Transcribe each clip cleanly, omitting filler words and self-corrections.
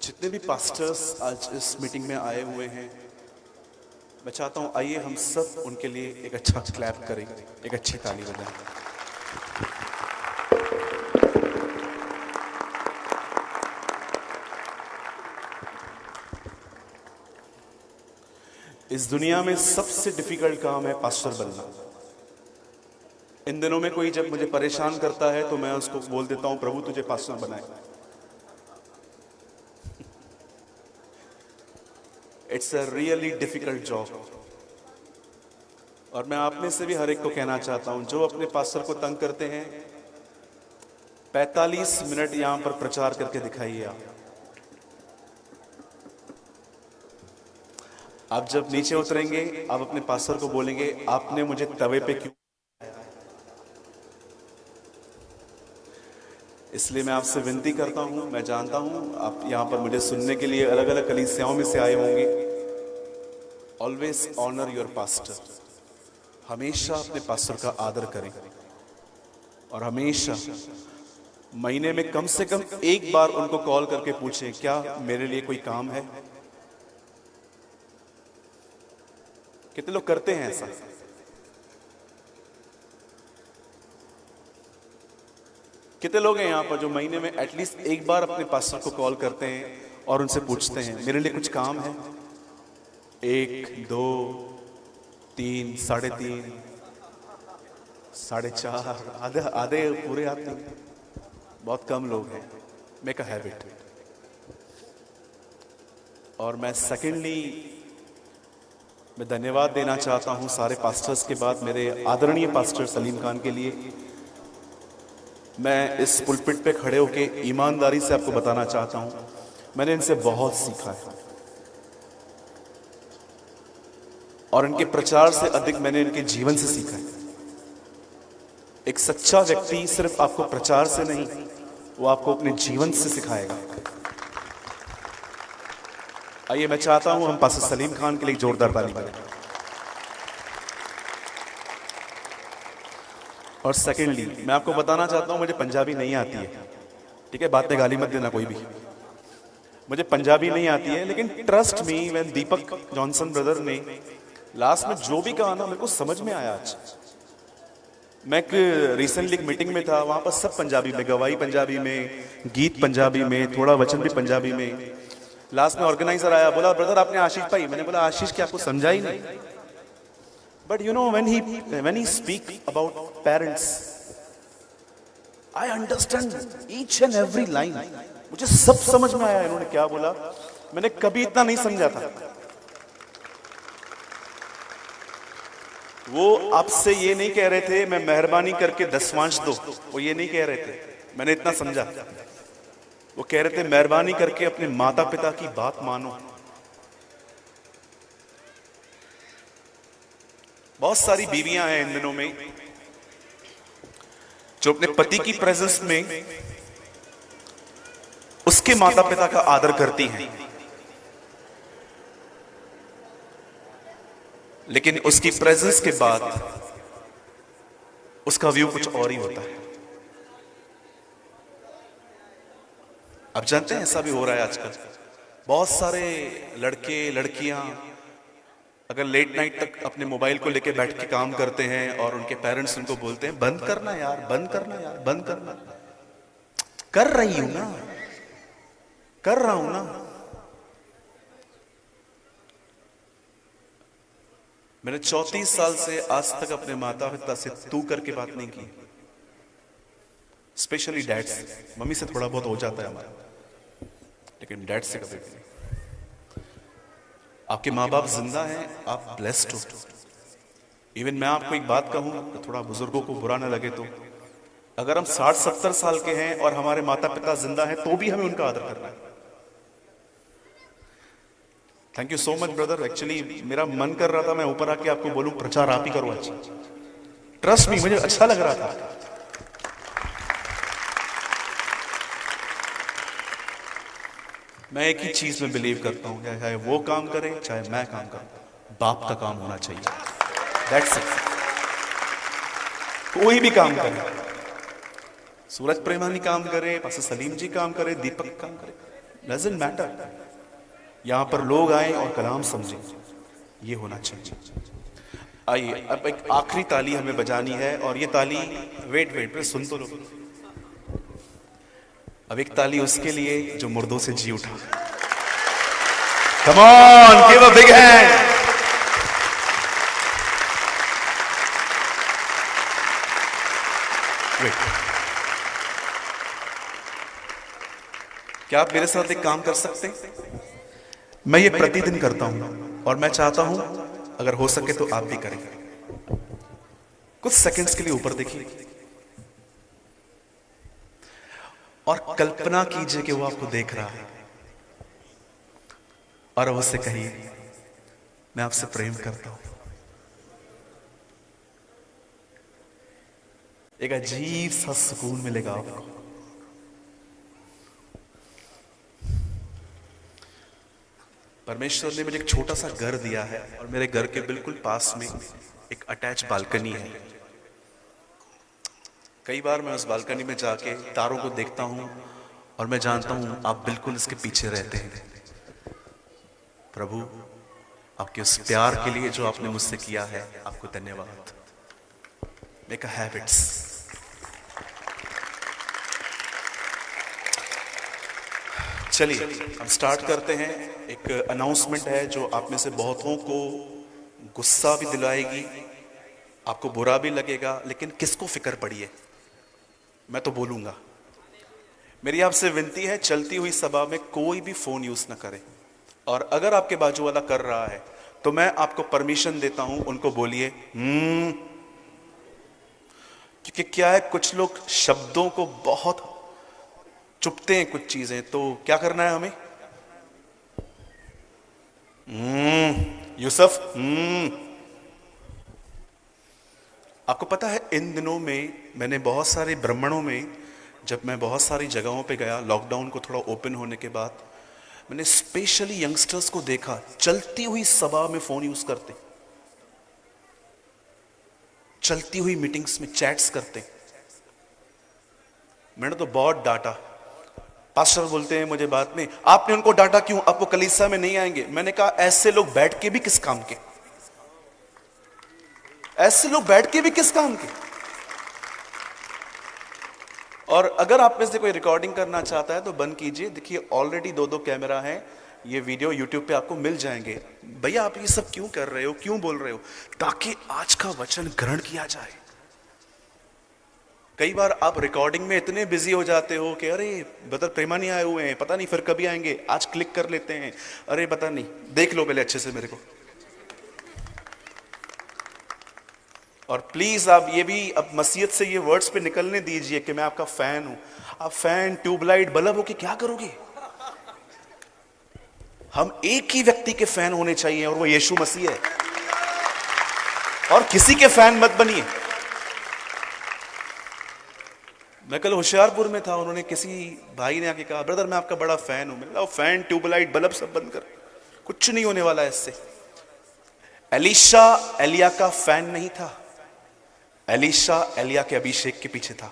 जितने भी पास्टर्स आज इस मीटिंग में आए हुए हैं, मैं चाहता हूं आइए हम सब उनके लिए एक अच्छा क्लैप करें, एक अच्छी ताली बजाएं। इस दुनिया में सबसे डिफिकल्ट काम है पास्टर बनना। इन दिनों में कोई जब मुझे परेशान करता है तो मैं उसको बोल देता हूं, प्रभु तुझे पास्टर बनाए। It's a really difficult job. और मैं आप में से भी हर एक को कहना चाहता हूं, जो अपने पास्टर को तंग करते हैं, 45 मिनट यहां पर प्रचार करके दिखाइए। आप जब नीचे उतरेंगे, आप अपने पास्टर को बोलेंगे, आपने मुझे तवे पे क्यों। इसलिए मैं आपसे विनती करता हूं, मैं जानता हूं आप यहां पर मुझे सुनने के लिए अलग अलग कलीसियाओं में से आए होंगे। Always honour your pastor. हमेशा अपने पास्टर का आदर करें और हमेशा महीने में कम से कम एक बार उनको कॉल करके पूछें, क्या मेरे लिए कोई काम है। कितने लोग करते हैं ऐसा? कितने लोग हैं यहां पर जो महीने में एटलीस्ट एक बार अपने पास्टर को कॉल करते हैं और उनसे पूछते हैं, मेरे लिए कुछ काम है? 1, 2, 3, 3.5, 4.5, आधे आधे पूरे आते हैं। बहुत कम लोग हैं। Make a habit. और मैं सेकेंडली मैं धन्यवाद देना चाहता हूं सारे पास्टर्स के बाद मेरे आदरणीय पास्टर सलीम खान के लिए। मैं इस पुलपिट पे खड़े होके ईमानदारी से आपको बताना चाहता हूं, मैंने इनसे बहुत सीखा है और इनके प्रचार से अधिक मैंने इनके जीवन से सीखा है। एक सच्चा व्यक्ति सिर्फ आपको प्रचार से नहीं, वो आपको अपने जीवन से सिखाएगा। आइए मैं चाहता हूं हम पास्टर सलीम खान के लिए जोरदार ताली बजाएं। और सेकेंडली मैं आपको बताना चाहता हूं, मुझे पंजाबी नहीं आती है, ठीक है? बात में गाली मत देना कोई भी। मुझे पंजाबी नहीं आती है, लेकिन trust me, when Deepak Johnson brother ने लास्ट में जो भी कहा ना, मेरे को समझ में आया। आज मैं एक रिसेंटली एक मीटिंग में था, वहां पर सब पंजाबी में, गवाही पंजाबी में, गीत पंजाबी में, थोड़ा वचन भी पंजाबी में। लास्ट में ऑर्गेनाइजर आया, बोला ब्रदर आपने आशीष पाई। मैंने बोला आशीष क्या, आपको समझा ही नहीं। But you know when he speak about parents, I understand each and every line. मुझे सब समझ में आया इन्होंने क्या बोला। मैंने कभी इतना नहीं समझा था। वो आपसे ये नहीं कह रहे थे मैं मेहरबानी करके 10वांश दो, वो ये नहीं कह रहे थे, मैंने इतना समझा। वो कह रहे थे मेहरबानी करके अपने माता पिता की बात मानो। बहुत सारी बीवियां हैं इन दिनों में जो अपने पति की प्रेजेंस में उसके माता पिता का आदर करती हैं, लेकिन उसकी प्रेजेंस के बाद उसका व्यू कुछ और ही होता है। अब जानते हैं ऐसा भी हो रहा है आजकल। बहुत सारे लड़के लड़कियां अगर लेट नाइट तक अपने मोबाइल को लेके बैठ के काम करते हैं और उनके पेरेंट्स उनको बोलते हैं बंद करना यार, बंद करना यार, बंद करना। कर रही हूं ना, कर रहा हूं ना। मैंने 34 साल से आज तक अपने माता पिता से तू करके बात नहीं की, स्पेशली डैड से। मम्मी से थोड़ा बहुत हो जाता है हमारा, लेकिन डैड से कभी नहीं। आपके माँ बाप जिंदा हैं, आप ब्लेस्ड हो। इवन मैं आपको एक बात कहूं, तो थोड़ा बुजुर्गों को बुरा ना लगे, तो अगर हम 60-70 साल के हैं और हमारे माता पिता जिंदा हैं तो भी हमें उनका आदर करना है। Thank you so much brother. Actually मेरा मन कर रहा था मैं ऊपर आके आपको बोलूं प्रचार आप ही करो अच्छा। ट्रस्ट मी, मुझे अच्छा लग रहा था। मैं एक ही चीज में बिलीव करता हूं, चाहे वो काम करे चाहे मैं काम करूं, बाप का काम होना चाहिए। That's it. कोई भी काम करे, सूरज प्रेमानी काम करे, पास्टर सलीम जी काम करे, दीपक काम करे, डजंट मैटर, यहां पर लोग आए और कलाम समझे, ये होना चाहिए। आइए अब एक आखिरी ताली हमें बजानी है, और ये ताली, वेट वेट वेट, सुन तो लो। अब एक ताली उसके लिए जो मुर्दों से जी उठा। Come on, give a big hand. Wait, क्या आप मेरे साथ एक काम कर सकते हैं? मैं ये प्रतिदिन करता हूं और मैं चाहता हूं अगर हो सके तो आप भी करें। कुछ सेकंड्स के लिए ऊपर देखिए और कल्पना कीजिए कि वो आपको देख रहा है, और उससे कहिए मैं आपसे प्रेम करता हूं। एक अजीब सा सुकून मिलेगा आपको। परमेश्वर ने मुझे एक छोटा सा घर दिया है, और मेरे घर के बिल्कुल पास में एक अटैच बालकनी है। कई बार मैं उस बालकनी में जाके तारों को देखता हूं और मैं जानता हूं आप बिल्कुल इसके पीछे रहते हैं। प्रभु, आपके उस प्यार के लिए जो आपने मुझसे किया है, आपको धन्यवाद। Make a habits. चलिए हम स्टार्ट करते हैं। एक अनाउंसमेंट है जो आप में से बहुतों को गुस्सा भी दिलाएगी, आपको बुरा भी लगेगा, लेकिन किसको फिक्र पड़ी है, मैं तो बोलूंगा। मेरी आपसे विनती है, चलती हुई सभा में कोई भी फोन यूज ना करे, और अगर आपके बाजू वाला कर रहा है तो मैं आपको परमिशन देता हूं, उनको बोलिए क्योंकि क्या है, कुछ लोग शब्दों को बहुत चुपते हैं कुछ चीजें, तो क्या करना है हमें? यूसुफ, आपको पता है इन दिनों में मैंने बहुत सारे ब्राह्मणों में, जब मैं बहुत सारी जगहों पे गया लॉकडाउन को थोड़ा ओपन होने के बाद, मैंने स्पेशली यंगस्टर्स को देखा चलती हुई सभा में फोन यूज करते, चलती हुई मीटिंग्स में चैट्स करते। मैंने तो बहुत डांटा। पास्टर बोलते हैं मुझे बात में, आपने उनको डांटा क्यों, अब वो कलीसिया में नहीं आएंगे। मैंने कहा ऐसे लोग बैठ के भी किस काम के, ऐसे लोग बैठ के भी किस काम के। और अगर आप में से कोई रिकॉर्डिंग करना चाहता है तो बंद कीजिए। देखिए ऑलरेडी 2-2 कैमरा है, ये वीडियो यूट्यूब पे आपको मिल जाएंगे। भैया आप ये सब क्यों कर रहे हो, क्यों बोल रहे हो? ताकि आज का वचन ग्रहण किया जाए। कई बार आप रिकॉर्डिंग में इतने बिजी हो जाते हो कि अरे ब्रदर प्रेमा नहीं आए हुए हैं, पता नहीं फिर कभी आएंगे, आज क्लिक कर लेते हैं, अरे पता नहीं, देख लो पहले अच्छे से मेरे को। और प्लीज आप ये भी अब मसीहत से ये वर्ड्स पे निकलने दीजिए कि मैं आपका फैन हूं। आप फैन ट्यूबलाइट बल्ब हो के क्या करोगे? हम एक ही व्यक्ति के फैन होने चाहिए और वो यीशु मसीह है, और किसी के फैन मत बनिए। मैं कल होशियारपुर में था, उन्होंने किसी भाई ने आके कहा ब्रदर मैं आपका बड़ा फैन हूं। मैंने कहा फैन ट्यूबलाइट बल्ब सब बंद कर, कुछ नहीं होने वाला है इससे। एलीशा एलिया का फैन नहीं था, एलीशा एलिया के अभिषेक के पीछे था।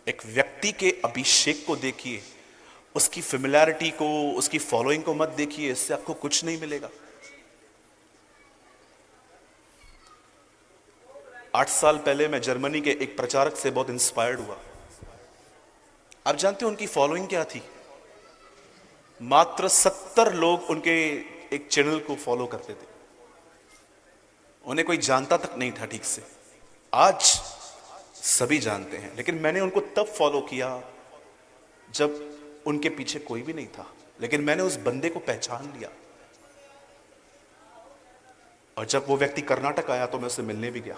एक व्यक्ति के अभिषेक को देखिए, उसकी फेमिलियरिटी को, उसकी फॉलोइंग को मत देखिए, इससे आपको कुछ नहीं मिलेगा। 8 साल पहले मैं जर्मनी के एक प्रचारक से बहुत इंस्पायर्ड हुआ। आप जानते हो उनकी फॉलोइंग क्या थी? मात्र 70 लोग उनके एक चैनल को फॉलो करते थे, उन्हें कोई जानता तक नहीं था ठीक से। आज सभी जानते हैं, लेकिन मैंने उनको तब फॉलो किया जब उनके पीछे कोई भी नहीं था, लेकिन मैंने उस बंदे को पहचान लिया। और जब वो व्यक्ति कर्नाटक आया तो मैं उससे मिलने भी गया।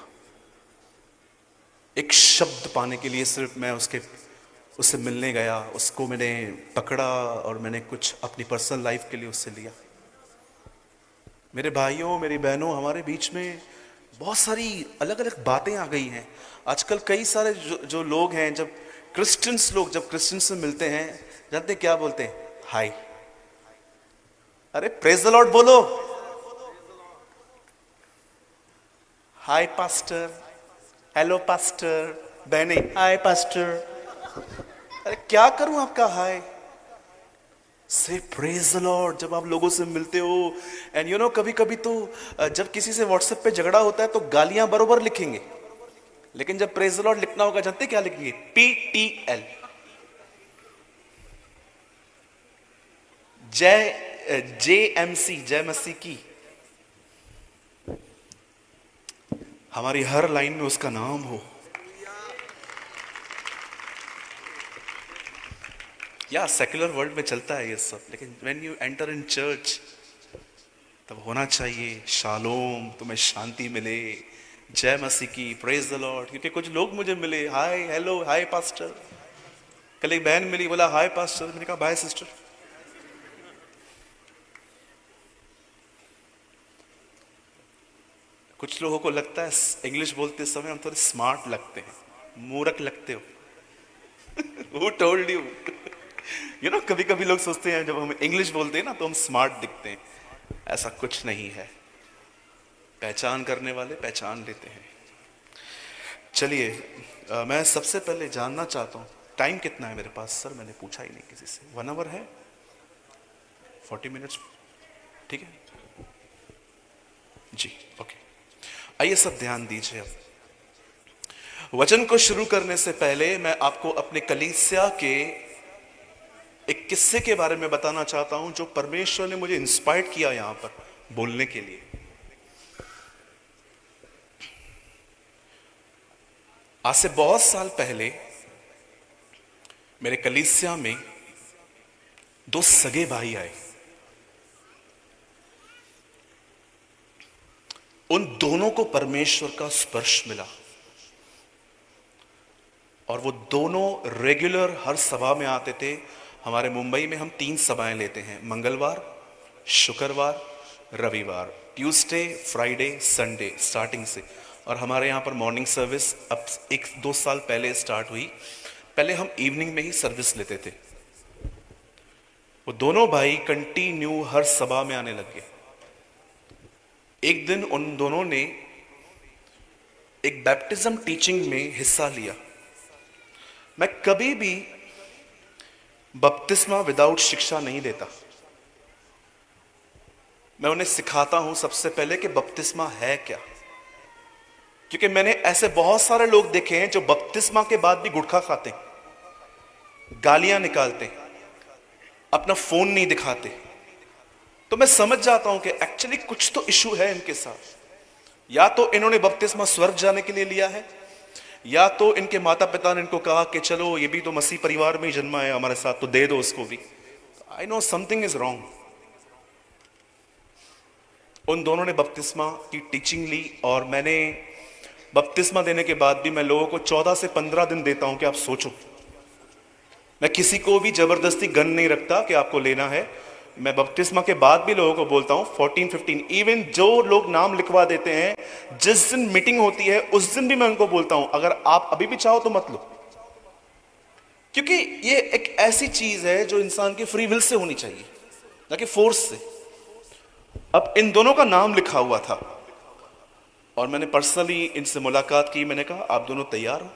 एक शब्द पाने के लिए सिर्फ मैं उससे मिलने गया, उसको मैंने पकड़ा और मैंने कुछ अपनी पर्सनल लाइफ के लिए उससे लिया। मेरे भाइयों मेरी बहनों, हमारे बीच में बहुत सारी अलग अलग बातें आ गई हैं आजकल। कई सारे जो लोग हैं, जब क्रिश्चियंस से मिलते हैं, जानते क्या बोलते हैं? हाय। अरे प्रेज द लॉर्ड बोलो। हाय पास्टर, हेलो पास्टर, बहने हाय पास्टर। अरे क्या करूं आपका हाय? से प्रेज द लॉर्ड जब आप लोगों से मिलते हो। एंड यू नो कभी कभी तो जब किसी से व्हाट्सएप पे झगड़ा होता है तो गालियां बरोबर लिखेंगे, लेकिन जब प्रेज द लॉर्ड लिखना होगा जानते क्या लिखेंगे? PTL, JMC, जय मसीह की। हमारी हर लाइन में उसका नाम हो। या सेक्युलर वर्ल्ड में चलता है ये सब, लेकिन when you enter in church तब होना चाहिए शालोम, तुम्हें शांति मिले, जय मसीह की, प्रेज द लॉर्ड। क्योंकि कुछ लोग मुझे मिले, हाय हेलो हाय पास्टर। कल एक बहन मिली, बोला हाय पास्टर, मैंने कहा बाय सिस्टर। कुछ लोगों को लगता है इंग्लिश बोलते समय हम थोड़े स्मार्ट लगते हैं, मूर्ख लगते हो। Who told you? You know कभी कभी लोग सोचते हैं जब हम इंग्लिश बोलते हैं ना तो हम स्मार्ट दिखते हैं, ऐसा कुछ नहीं है। पहचान करने वाले पहचान लेते हैं। चलिए मैं सबसे पहले जानना चाहता हूँ टाइम कितना है मेरे पास। सर मैंने पूछा ही नहीं किसी से। 1 आवर है, 40 मिनट्स, ठीक है जी, ओके। आइए सब ध्यान दीजिए। अब वचन को शुरू करने से पहले मैं आपको अपने कलीसिया के एक किस्से के बारे में बताना चाहता हूं जो परमेश्वर ने मुझे इंस्पायर किया यहां पर बोलने के लिए। आज से बहुत साल पहले मेरे कलीसिया में 2 सगे भाई आए। उन दोनों को परमेश्वर का स्पर्श मिला और वो दोनों रेगुलर हर सभा में आते थे। हमारे मुंबई में हम 3 सभाएं लेते हैं, मंगलवार, शुक्रवार, रविवार, ट्यूसडे, फ्राइडे, संडे स्टार्टिंग से। और हमारे यहाँ पर मॉर्निंग सर्विस अब 1-2 साल पहले स्टार्ट हुई। पहले हम इवनिंग में ही सर्विस लेते थे। वो दोनों भाई कंटिन्यू हर सभा में आने लग गए। एक दिन उन दोनों ने एक बैप्टिज्म टीचिंग में हिस्सा लिया। मैं कभी भी बपतिस्मा विदाउट शिक्षा नहीं देता। मैं उन्हें सिखाता हूं सबसे पहले कि बपतिस्मा है क्या। क्योंकि मैंने ऐसे बहुत सारे लोग देखे हैं जो बपतिस्मा के बाद भी गुटखा खाते हैं, गालियां निकालते हैं, अपना फोन नहीं दिखाते। तो मैं समझ जाता हूं कि एक्चुअली कुछ तो इशू है इनके साथ। या तो इन्होंने बपतिस्मा स्वर्ग जाने के लिए लिया है, या तो इनके माता पिता ने इनको कहा कि चलो ये भी तो मसीह परिवार में ही जन्मा है हमारे साथ, तो दे दो उसको भी। I know something is wrong. उन दोनों ने बपतिस्मा की टीचिंग ली और मैंने बपतिस्मा देने के बाद भी मैं लोगों को 14 से 15 दिन देता हूं कि आप सोचो। मैं किसी को भी जबरदस्ती गन नहीं रखता कि आपको लेना है। मैं बपतिस्मा के बाद भी लोगों को बोलता हूं 14-15, इवन जो लोग नाम लिखवा देते हैं जिस दिन मीटिंग होती है उस दिन भी मैं उनको बोलता हूं अगर आप अभी भी चाहो तो मत लो। क्योंकि ये एक ऐसी चीज है जो इंसान की फ्री विल से होनी चाहिए, ना कि फोर्स से। अब इन दोनों का नाम लिखा हुआ था और मैंने पर्सनली इनसे मुलाकात की। मैंने कहा आप दोनों तैयार हो?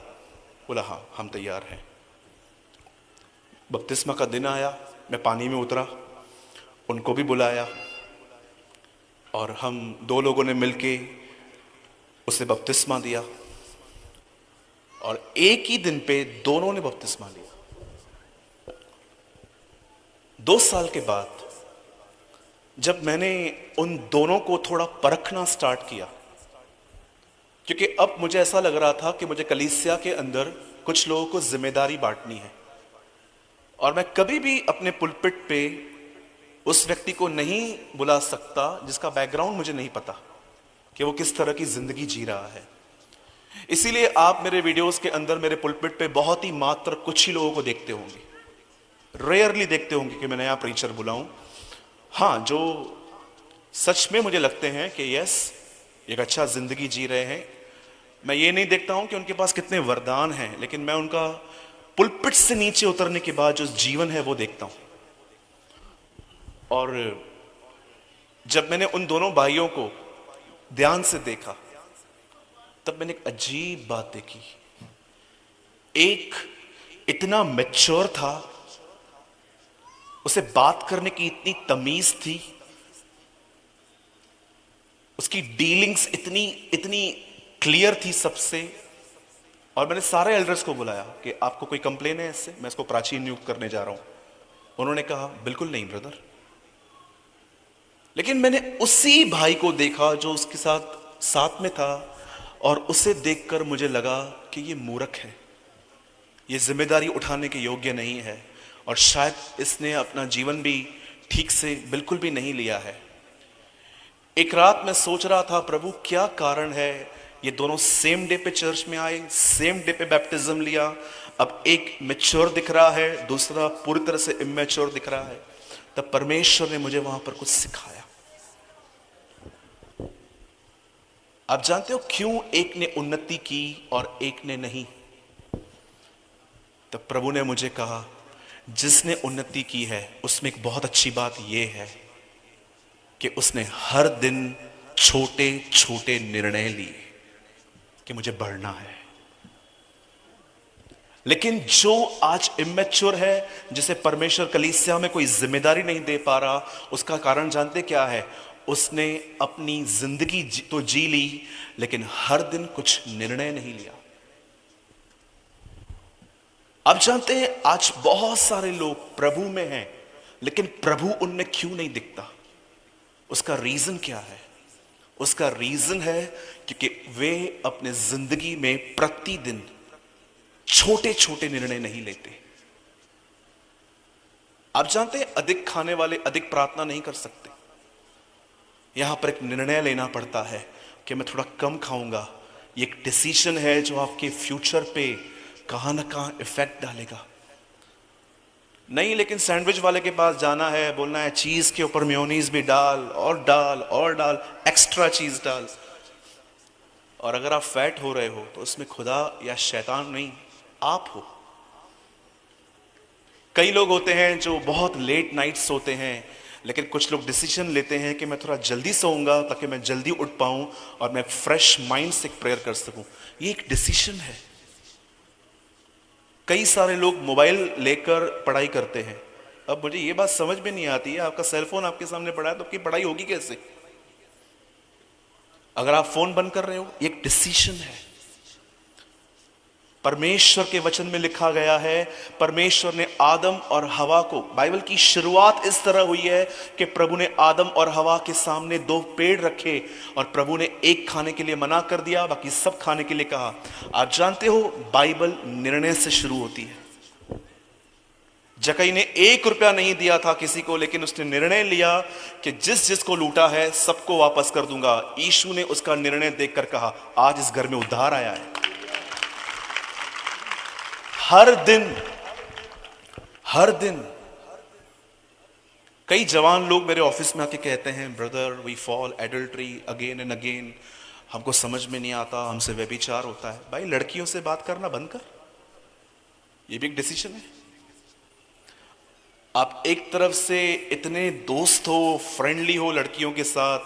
बोला हाँ हम तैयार हैं। बपतिस्मा का दिन आया, मैं पानी में उतरा, उनको भी बुलाया और हम 2 लोगों ने मिलके उसे बपतिस्मा दिया और एक ही दिन पे दोनों ने बपतिस्मा लिया। 2 साल के बाद जब मैंने उन दोनों को थोड़ा परखना स्टार्ट किया, क्योंकि अब मुझे ऐसा लग रहा था कि मुझे कलीसिया के अंदर कुछ लोगों को जिम्मेदारी बांटनी है और मैं कभी भी अपने पुलपिट पे उस व्यक्ति को नहीं बुला सकता जिसका बैकग्राउंड मुझे नहीं पता कि वो किस तरह की जिंदगी जी रहा है। इसीलिए आप मेरे वीडियोस के अंदर मेरे पुलपिट पे बहुत ही मात्र कुछ ही लोगों को देखते होंगे, रेयरली देखते होंगे कि मैं नया प्रीचर बुलाऊं। हाँ, जो सच में मुझे लगते हैं कि यस एक अच्छा जिंदगी जी रहे हैं। मैं ये नहीं देखता हूं कि उनके पास कितने वरदान हैं, लेकिन मैं उनका पुलपिट से नीचे उतरने के बाद जो जीवन है वो देखता हूं। और जब मैंने उन दोनों भाइयों को ध्यान से देखा तब मैंने एक अजीब बात देखी। एक इतना मैच्योर था उसे बात करने की इतनी तमीज थी, उसकी डीलिंग्स इतनी इतनी क्लियर थी सबसे। और मैंने सारे एल्डर्स को बुलाया कि आपको कोई कंप्लेन है इससे, मैं इसको प्राचीन नियुक्त करने जा रहा हूं। उन्होंने कहा बिल्कुल नहीं ब्रदर। लेकिन मैंने उसी भाई को देखा जो उसके साथ साथ में था, और उसे देखकर मुझे लगा कि ये मूर्ख है, ये जिम्मेदारी उठाने के योग्य नहीं है, और शायद इसने अपना जीवन भी ठीक से बिल्कुल भी नहीं लिया है। एक रात मैं सोच रहा था, प्रभु क्या कारण है, ये दोनों सेम डे पे चर्च में आए, सेम डे पे बैप्टिज्म लिया, अब एक मैच्योर दिख रहा है, दूसरा पूरी तरह से इमैच्योर दिख रहा है। तब परमेश्वर ने मुझे वहां पर कुछ सिखाया। आप जानते हो क्यों एक ने उन्नति की और एक ने नहीं? तब प्रभु ने मुझे कहा, जिसने उन्नति की है उसमें एक बहुत अच्छी बात यह है कि उसने हर दिन छोटे छोटे निर्णय लिए कि मुझे बढ़ना है। लेकिन जो आज इमैच्योर है, जिसे परमेश्वर कलीसिया में कोई जिम्मेदारी नहीं दे पा रहा, उसका कारण जानते क्या है? उसने अपनी जिंदगी तो जी ली, लेकिन हर दिन कुछ निर्णय नहीं लिया। आप जानते हैं आज बहुत सारे लोग प्रभु में हैं, लेकिन प्रभु उनमें क्यों नहीं दिखता? उसका रीजन क्या है? उसका रीजन है क्योंकि वे अपने जिंदगी में प्रतिदिन छोटे छोटे निर्णय नहीं लेते। आप जानते हैं अधिक खाने वाले अधिक प्रार्थना नहीं कर सकते। यहां पर एक निर्णय लेना पड़ता है कि मैं थोड़ा कम खाऊंगा। ये एक डिसीजन है जो आपके फ्यूचर पे कहां ना कहां इफेक्ट डालेगा। नहीं, लेकिन सैंडविच वाले के पास जाना है, बोलना है चीज के ऊपर मेयोनीज भी डाल और डाल और डाल, एक्स्ट्रा चीज डाल। और अगर आप फैट हो रहे हो तो उसमें खुदा या शैतान नहीं, आप हो। कई लोग होते हैं जो बहुत लेट नाइट सोते हैं, लेकिन कुछ लोग डिसीजन लेते हैं कि मैं थोड़ा जल्दी सोऊंगा ताकि मैं जल्दी उठ पाऊं और मैं फ्रेश माइंड से प्रेयर कर सकूं। ये एक डिसीजन है। कई सारे लोग मोबाइल लेकर पढ़ाई करते हैं। अब मुझे ये बात समझ में नहीं आती है, आपका सेलफोन आपके सामने पड़ा है तो आपकी पढ़ाई होगी कैसे? अगर आप फोन बंद कर रहे हो, ये एक डिसीजन है। परमेश्वर के वचन में लिखा गया है, परमेश्वर ने आदम और हवा को, बाइबल की शुरुआत इस तरह हुई है कि प्रभु ने आदम और हवा के सामने दो पेड़ रखे और प्रभु ने एक खाने के लिए मना कर दिया, बाकी सब खाने के लिए कहा। आप जानते हो बाइबल निर्णय से शुरू होती है। जकई ने 1 रुपया नहीं दिया था किसी को, लेकिन उसने निर्णय लिया कि जिस जिसको लूटा है सबको वापस कर दूंगा। यीशु ने उसका निर्णय देखकर कहा, आज इस घर में उद्धार आया है। हर दिन कई जवान लोग मेरे ऑफिस में आके कहते हैं, brother we fall adultery again and again, हमको समझ में नहीं आता, हमसे व्यभिचार होता है। भाई लड़कियों से बात करना बंद कर, ये भी एक डिसीजन है। आप एक तरफ से इतने दोस्त हो, फ्रेंडली हो लड़कियों के साथ,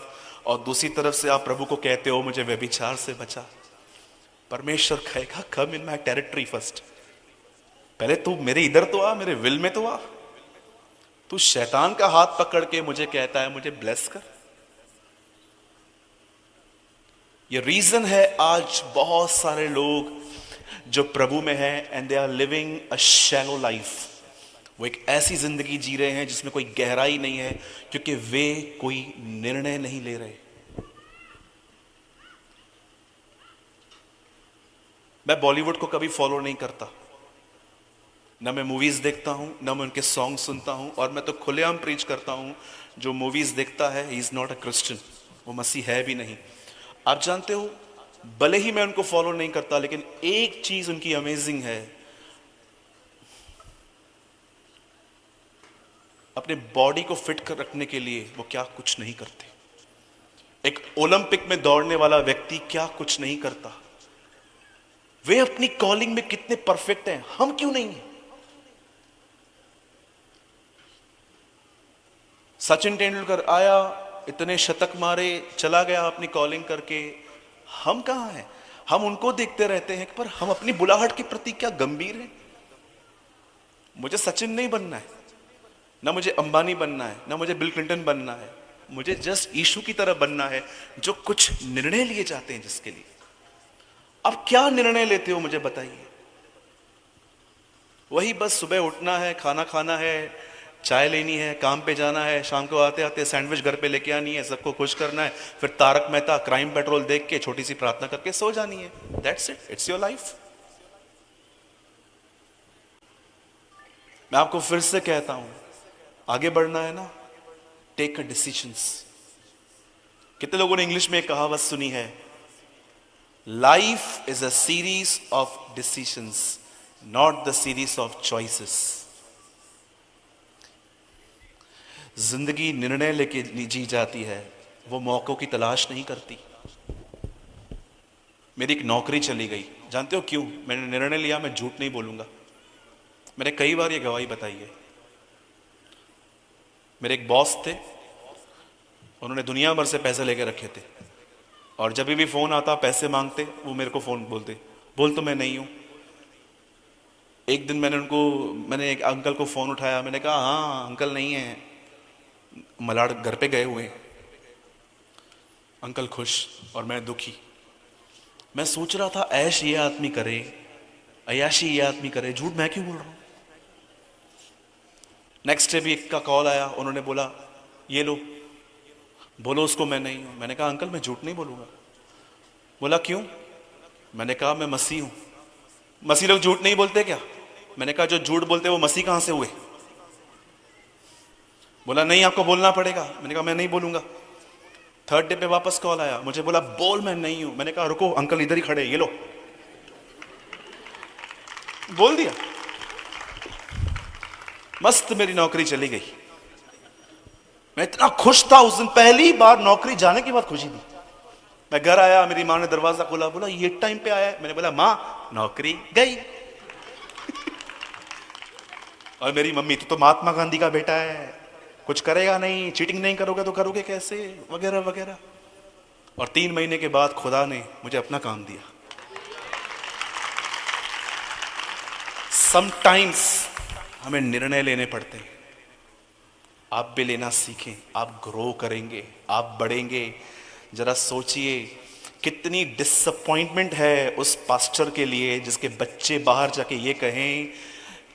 और दूसरी तरफ से आप प्रभु को कहते हो मुझे व्यभिचार से बचा। परमेश्वर कहेगा कम इन माय टेरिटरी फर्स्ट। पहले तू मेरे इधर तो आ, मेरे विल में तो आ। तू शैतान का हाथ पकड़ के मुझे कहता है मुझे ब्लेस कर। ये रीजन है आज बहुत सारे लोग जो प्रभु में हैं and they are living a shallow life. वो एक ऐसी जिंदगी जी रहे हैं जिसमें कोई गहराई नहीं है, क्योंकि वे कोई निर्णय नहीं ले रहे। मैं बॉलीवुड को कभी फॉलो नहीं करता, ना मैं मूवीज देखता हूं, ना मैं उनके सॉन्ग सुनता हूं, और मैं तो खुलेआम प्रीच करता हूं, जो मूवीज देखता है he is not a Christian, वो मसीह है भी नहीं। आप जानते हो, भले ही मैं उनको फॉलो नहीं करता, लेकिन एक चीज उनकी अमेजिंग है, अपने बॉडी को फिट कर रखने के लिए वो क्या कुछ नहीं करते। एक ओलंपिक में दौड़ने वाला व्यक्ति क्या कुछ नहीं करता। वे अपनी कॉलिंग में कितने परफेक्ट हैं, हम क्यों नहीं हैं? सचिन तेंदुलकर आया, इतने शतक मारे, चला गया अपनी कॉलिंग करके। हम कहां हैं? हम उनको देखते रहते हैं, पर हम अपनी बुलाहट के प्रति क्या गंभीर हैं? मुझे सचिन नहीं बनना है, ना मुझे अंबानी बनना है, ना मुझे बिल क्लिंटन बनना है, मुझे जस्ट यीशु की तरह बनना है, जो कुछ निर्णय लिए जाते हैं जिसके लिए। अब क्या निर्णय लेते हो मुझे बताइए? वही बस सुबह उठना है, खाना खाना है, चाय लेनी है, काम पे जाना है, शाम को आते आते सैंडविच घर पे लेके आनी है, सबको खुश करना है, फिर तारक मेहता क्राइम पेट्रोल देख के छोटी सी प्रार्थना करके सो जानी है। That's it, it's your life. मैं आपको फिर से कहता हूं, आगे बढ़ना है ना, टेक अ डिसीजंस। कितने लोगों ने इंग्लिश में एक कहावत सुनी है, life is a series of decisions, not the series of choices. जिंदगी निर्णय लेके जी जाती है, वो मौकों की तलाश नहीं करती। मेरी एक नौकरी चली गई, जानते हो क्यों? मैंने निर्णय लिया मैं झूठ नहीं बोलूंगा। मैंने कई बार ये गवाही बताई है। मेरे एक बॉस थे, उन्होंने दुनिया भर से पैसे लेके रखे थे, और जब भी फोन आता पैसे मांगते, वो मेरे को फोन बोलते, बोल तो मैं नहीं हूं। एक दिन मैंने एक अंकल को फोन उठाया, मैंने कहा हाँ अंकल नहीं है, मलाड घर पे गए हुए हैं। अंकल खुश और मैं दुखी। मैं सोच रहा था ऐश ये आदमी करे, अयाशी ये आदमी करे, झूठ मैं क्यों बोल रहा हूं? नेक्स्ट डे भी एक का कॉल आया, उन्होंने बोला ये लो, बोलो उसको मैं नहीं हूं। मैंने कहा अंकल मैं झूठ नहीं बोलूंगा। बोला क्यों? मैंने कहा मैं मसीह हूं। मसीह लोग झूठ नहीं बोलते क्या? मैंने कहा जो झूठ बोलते वो मसीह कहां से हुए? बोला नहीं आपको बोलना पड़ेगा। मैंने कहा मैं नहीं बोलूंगा। थर्ड डे पे वापस कॉल आया, मुझे बोला बोल मैं नहीं हूं। मैंने कहा रुको अंकल इधर ही खड़े, ये लो, बोल दिया। मस्त मेरी नौकरी चली गई। मैं इतना खुश था उस दिन, पहली बार नौकरी जाने के बाद खुशी थी। मैं घर आया, मेरी माँ ने दरवाजा खोला, बोला ये टाइम पे आया है? मैंने बोला माँ नौकरी गई। और मेरी मम्मी तो महात्मा गांधी का बेटा है, कुछ करेगा नहीं, चीटिंग नहीं करोगे तो करोगे कैसे, वगैरह वगैरह। और 3 महीने के बाद खुदा ने मुझे अपना काम दिया। समटाइम्स हमें निर्णय लेने पड़ते हैं। आप भी लेना सीखें, आप ग्रो करेंगे, आप बढ़ेंगे। जरा सोचिए कितनी डिसअपॉइंटमेंट है उस पास्टर के लिए जिसके बच्चे बाहर जाके ये कहें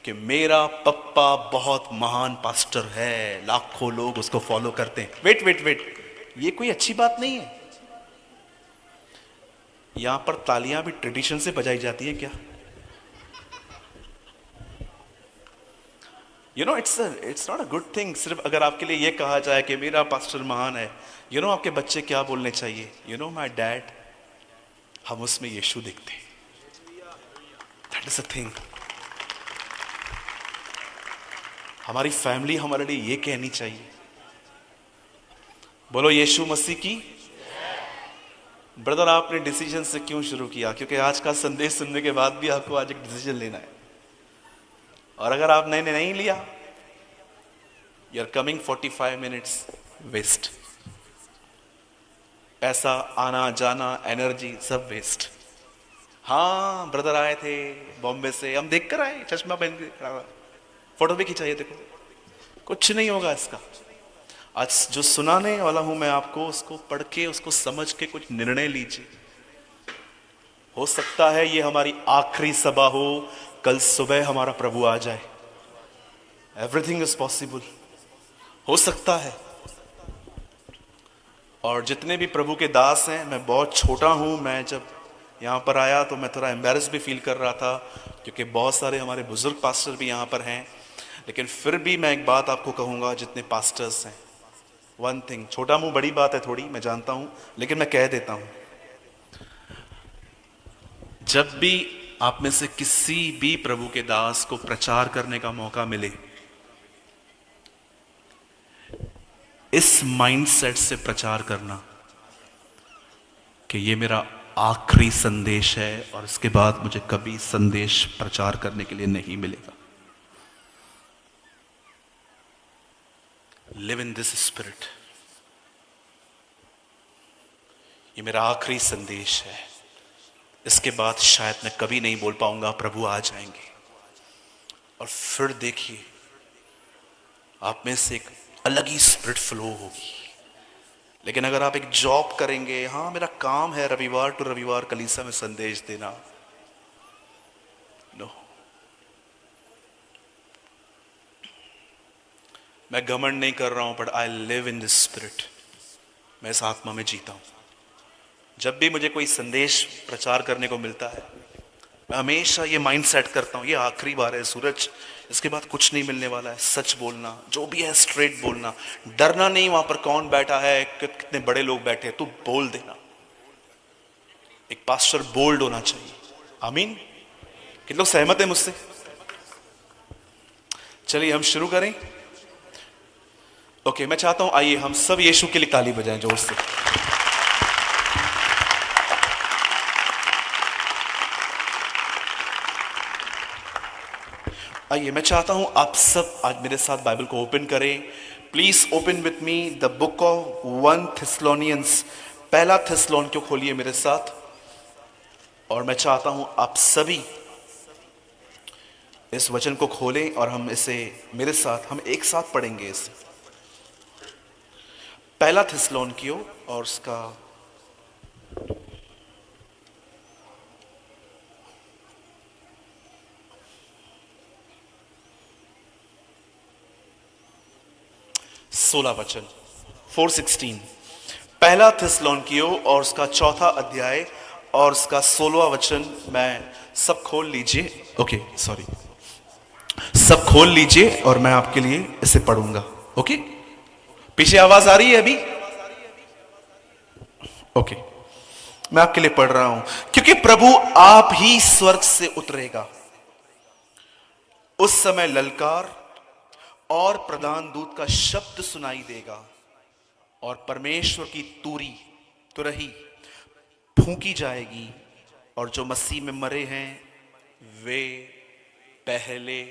कि मेरा पप्पा बहुत महान पास्टर है, लाखों लोग उसको फॉलो करते हैं। वेट वेट वेट, ये कोई अच्छी बात नहीं है। यहां पर तालियां भी ट्रेडिशन से बजाई जाती है क्या? You know it's not a good thing. सिर्फ अगर आपके लिए ये कहा जाए कि मेरा पास्टर महान है, यू नो आपके बच्चे क्या बोलने चाहिए? यू नो माई डैड, हम उसमें यीशु दिखते हैं। That is a thing. हमारी फैमिली हमारे लिए ये कहनी चाहिए, बोलो यीशु मसीह की। ब्रदर आपने डिसीजन से क्यों शुरू किया? क्योंकि आज का संदेश सुनने के बाद भी आपको आज एक डिसीजन लेना है, और अगर आपने नहीं लिया, you are coming 45 minutes waste. पैसा आना जाना, एनर्जी सब वेस्ट। हाँ ब्रदर आए थे बॉम्बे से, हम देख कर आए, चश्मा पहन के खड़ा हुआ, फोटो भी खिंचाइए, देखो कुछ नहीं होगा इसका। आज जो सुनाने वाला हूं मैं आपको, उसको पढ़ के उसको समझ के कुछ निर्णय लीजिए। हो सकता है ये हमारी आखिरी सभा हो, कल सुबह हमारा प्रभु आ जाए। एवरीथिंग इज पॉसिबल, हो सकता है। और जितने भी प्रभु के दास हैं, मैं बहुत छोटा हूं, मैं जब यहाँ पर आया तो मैं थोड़ा एम्बैरेस भी फील कर रहा था, क्योंकि बहुत सारे हमारे बुजुर्ग पास्टर भी यहाँ पर हैं। लेकिन फिर भी मैं एक बात आपको कहूँगा, जितने पास्टर्स हैं, वन थिंग, छोटा मुंह बड़ी बात है थोड़ी, मैं जानता हूँ, लेकिन मैं कह देता हूँ, जब भी आप में से किसी भी प्रभु के दास को प्रचार करने का मौका मिले, इस माइंडसेट से प्रचार करना कि ये मेरा आखिरी संदेश है और इसके बाद मुझे कभी संदेश प्रचार करने के लिए नहीं मिलेगा। Live in this spirit. ये मेरा आखिरी संदेश है, इसके बाद शायद मैं कभी नहीं बोल पाऊंगा, प्रभु आ जाएंगे। और फिर देखिए आप में से एक अलग ही स्पिरिट फ्लो होगी। लेकिन अगर आप एक जॉब करेंगे, हाँ मेरा काम है रविवार टू रविवार कलीसिया में संदेश देना, नो, मैं घमंड नहीं कर रहा हूं, but I live in this spirit, मैं इस आत्मा में जीता हूं। जब भी मुझे कोई संदेश प्रचार करने को मिलता है, मैं हमेशा ये माइंड सेट करता हूँ, ये आखिरी बार है सूरज, इसके बाद कुछ नहीं मिलने वाला है। सच बोलना, जो भी है स्ट्रेट बोलना, डरना नहीं। वहां पर कौन बैठा है, कितने बड़े लोग बैठे हैं, तू बोल देना। एक पास्टर बोल्ड होना चाहिए। आमीन। कितने लोग सहमत हैं मुझसे? चलिए हम शुरू करें। ओके, मैं चाहता हूं आइए हम सब यीशु के लिए ताली बजाएं जोर से। आइए, मैं चाहता हूं आप सब आज मेरे साथ बाइबल को ओपन करें। Please open with me the book of 1 थेस्सलोनियंस। पहला थेस्सलोन को खोलिए मेरे साथ, और मैं चाहता हूं आप सभी इस वचन को खोलें और हम इसे मेरे साथ, हम एक साथ पढ़ेंगे इसे। पहला थेस्सलोनिकियों और उसका 16 वचन, 4:16। पहला थेस्सलोनिकियों और उसका 4था अध्याय और उसका 16वां वचन। मैं सब खोल लीजिए, ओके सॉरी, सब खोल लीजिए और मैं आपके लिए इसे पढ़ूंगा। ओके, पीछे आवाज आ रही है अभी? ओके, मैं आपके लिए पढ़ रहा हूं। क्योंकि प्रभु आप ही स्वर्ग से उतरेगा, उस समय ललकार और प्रधान दूत का शब्द सुनाई देगा, और परमेश्वर की तुरही फूंकी जाएगी, और जो मसीह में मरे हैं वे पहले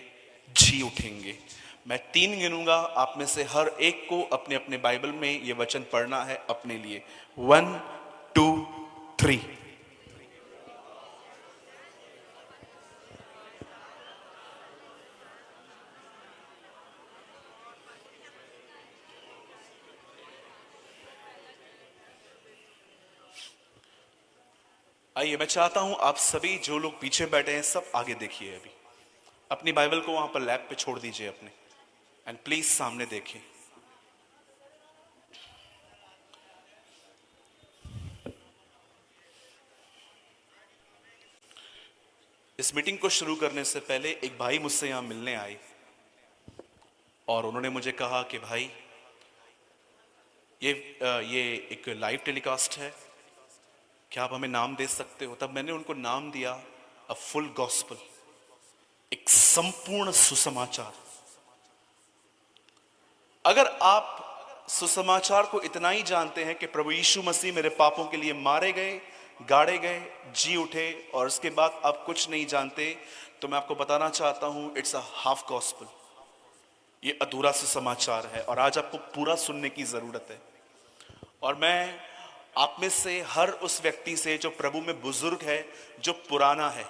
जी उठेंगे। मैं 3 गिनूंगा, आप में से हर एक को अपने अपने बाइबल में यह वचन पढ़ना है अपने लिए। 1 2 3। आइए, मैं चाहता हूं आप सभी जो लोग पीछे बैठे हैं सब आगे देखिए। अभी अपनी बाइबल को वहां पर लैब पे छोड़ दीजिए अपने, एंड प्लीज सामने देखिए। इस मीटिंग को शुरू करने से पहले एक भाई मुझसे यहां मिलने आए और उन्होंने मुझे कहा कि भाई ये एक लाइव टेलीकास्ट है, क्या आप हमें नाम दे सकते हो? तब मैंने उनको नाम दिया अ फुल गॉस्पल, एक संपूर्ण सुसमाचार। अगर आप सुसमाचार को इतना ही जानते हैं कि प्रभु यीशु मसीह मेरे पापों के लिए मारे गए, गाड़े गए, जी उठे, और उसके बाद आप कुछ नहीं जानते, तो मैं आपको बताना चाहता हूं इट्स अ हाफ गॉस्पल। ये अधूरा सुसमाचार है और आज आपको पूरा सुनने की जरूरत है। और मैं आप में से हर उस व्यक्ति से जो प्रभु में बुजुर्ग है, जो पुराना है,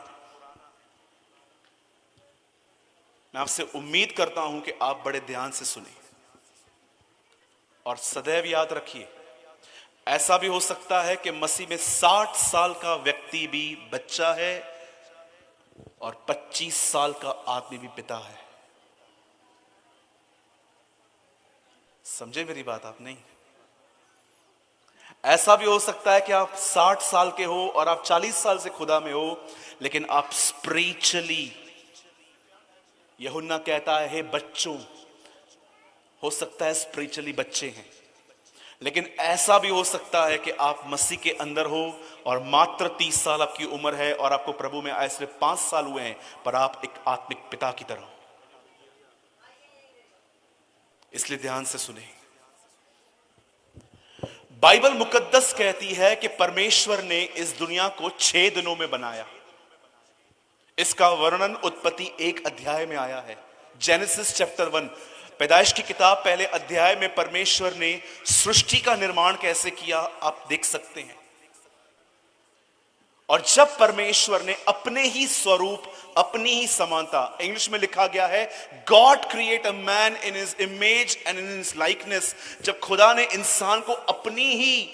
मैं आपसे उम्मीद करता हूं कि आप बड़े ध्यान से सुने और सदैव याद रखिए, ऐसा भी हो सकता है कि मसीह में 60 साल का व्यक्ति भी बच्चा है और 25 साल का आदमी भी पिता है। समझे मेरी बात आप? नहीं, ऐसा भी हो सकता है कि आप 60 साल के हो और आप 40 साल से खुदा में हो, लेकिन आप स्पिरिचुअली, यूहन्ना कहता है, हे बच्चों, हो सकता है स्पिरिचुअली बच्चे हैं, लेकिन ऐसा भी हो सकता है कि आप मसीह के अंदर हो और मात्र 30 साल आपकी उम्र है और आपको प्रभु में आए सिर्फ 5 साल हुए हैं, पर आप एक आत्मिक पिता की तरह हो। इसलिए ध्यान से सुने। बाइबल मुकद्दस कहती है कि परमेश्वर ने इस दुनिया को 6 दिनों में बनाया। इसका वर्णन उत्पत्ति 1 अध्याय में आया है। जेनेसिस चैप्टर 1, पैदाइश की किताब पहले अध्याय में परमेश्वर ने सृष्टि का निर्माण कैसे किया आप देख सकते हैं। और जब परमेश्वर ने अपने ही स्वरूप, अपनी ही समानता, इंग्लिश में लिखा गया है God create a man in his image and in his likeness, जब खुदा ने इंसान को अपनी ही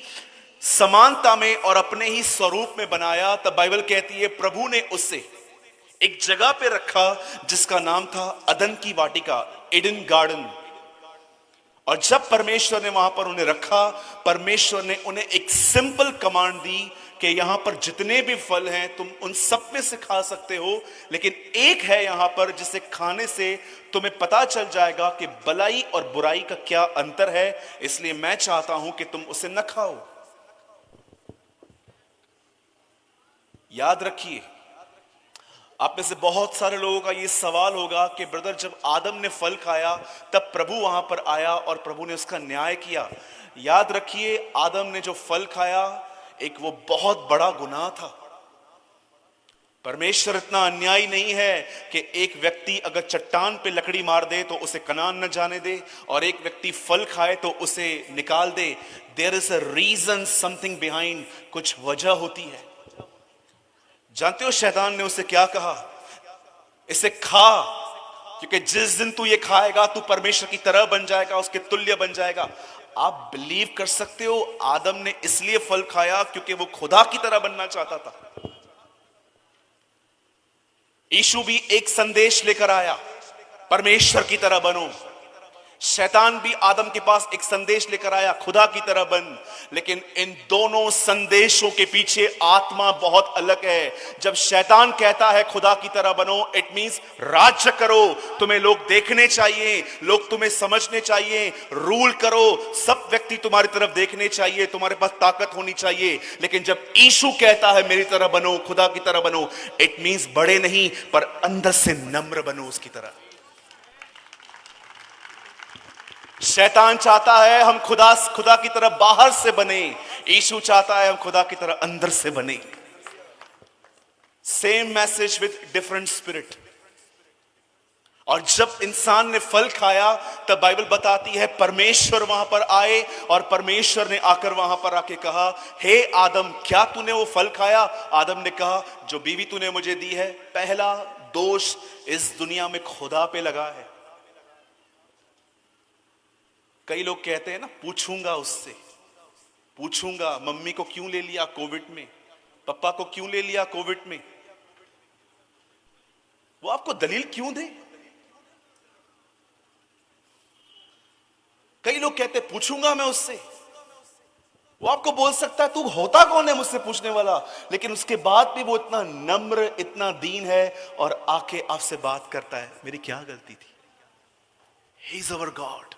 समानता में और अपने ही स्वरूप में बनाया, तब बाइबल कहती है प्रभु ने उससे एक जगह पे रखा जिसका नाम था अदन की वाटिका, एडन गार्डन। और जब परमेश्वर ने वहां पर उन्हें रखा, परमेश्वर ने उन्हें एक सिंपल कमांड दी कि यहां पर जितने भी फल हैं तुम उन सब में से खा सकते हो, लेकिन एक है यहां पर जिसे खाने से तुम्हें पता चल जाएगा कि भलाई और बुराई का क्या अंतर है, इसलिए मैं चाहता हूं कि तुम उसे न खाओ। याद रखिए, आप में से बहुत सारे लोगों का यह सवाल होगा कि ब्रदर जब आदम ने फल खाया तब प्रभु वहां पर आया और प्रभु ने उसका न्याय किया। याद रखिए, आदम ने जो फल खाया एक वो बहुत बड़ा गुनाह था। परमेश्वर इतना अन्यायी नहीं है कि एक व्यक्ति अगर चट्टान पे लकड़ी मार दे तो उसे कनान न जाने दे, और एक व्यक्ति फल खाए तो उसे निकाल दे। There is a reason, something behind, कुछ वजह होती है। जानते हो शैतान ने उसे क्या कहा? इसे खा, क्योंकि जिस दिन तू ये खाएगा तू परमेश्वर की तरह बन जाएगा, उसके तुल्य बन जाएगा। आप बिलीव कर सकते हो, आदम ने इसलिए फल खाया क्योंकि वो खुदा की तरह बनना चाहता था। यीशु भी एक संदेश लेकर आया, परमेश्वर की तरह बनो। शैतान भी आदम के पास एक संदेश लेकर आया, खुदा की तरह बन। लेकिन इन दोनों संदेशों के पीछे आत्मा बहुत अलग है। जब शैतान कहता है खुदा की तरह बनो, इट मींस राज्य करो, तुम्हें लोग देखने चाहिए, लोग तुम्हें समझने चाहिए, रूल करो, सब व्यक्ति तुम्हारी तरफ देखने चाहिए, तुम्हारे पास ताकत होनी चाहिए। लेकिन जब यीशु कहता है मेरी तरह बनो, खुदा की तरह बनो, इट मींस बड़े नहीं पर अंदर से नम्र बनो उसकी तरह। शैतान चाहता है हम खुदा की तरह बाहर से बने, यीशु चाहता है हम खुदा की तरह अंदर से बने। Same message with different spirit. और जब इंसान ने फल खाया तब बाइबल बताती है परमेश्वर वहां पर आए, और परमेश्वर ने आकर वहां पर आके कहा, हे आदम क्या तूने वो फल खाया? आदम ने कहा, जो बीवी तूने मुझे दी है, पहला दोष इस दुनिया में खुदा पे लगा है। कई लोग कहते हैं ना, पूछूंगा उससे, पूछूंगा मम्मी को क्यों ले लिया कोविड में, पापा को क्यों ले लिया कोविड में। वो आपको दलील क्यों दे? कई लोग कहते पूछूंगा मैं उससे, वो आपको बोल सकता है तू होता कौन है मुझसे पूछने वाला, लेकिन उसके बाद भी वो इतना नम्र, इतना दीन है और आके आपसे बात करता है, मेरी क्या गलती थी। He is our God.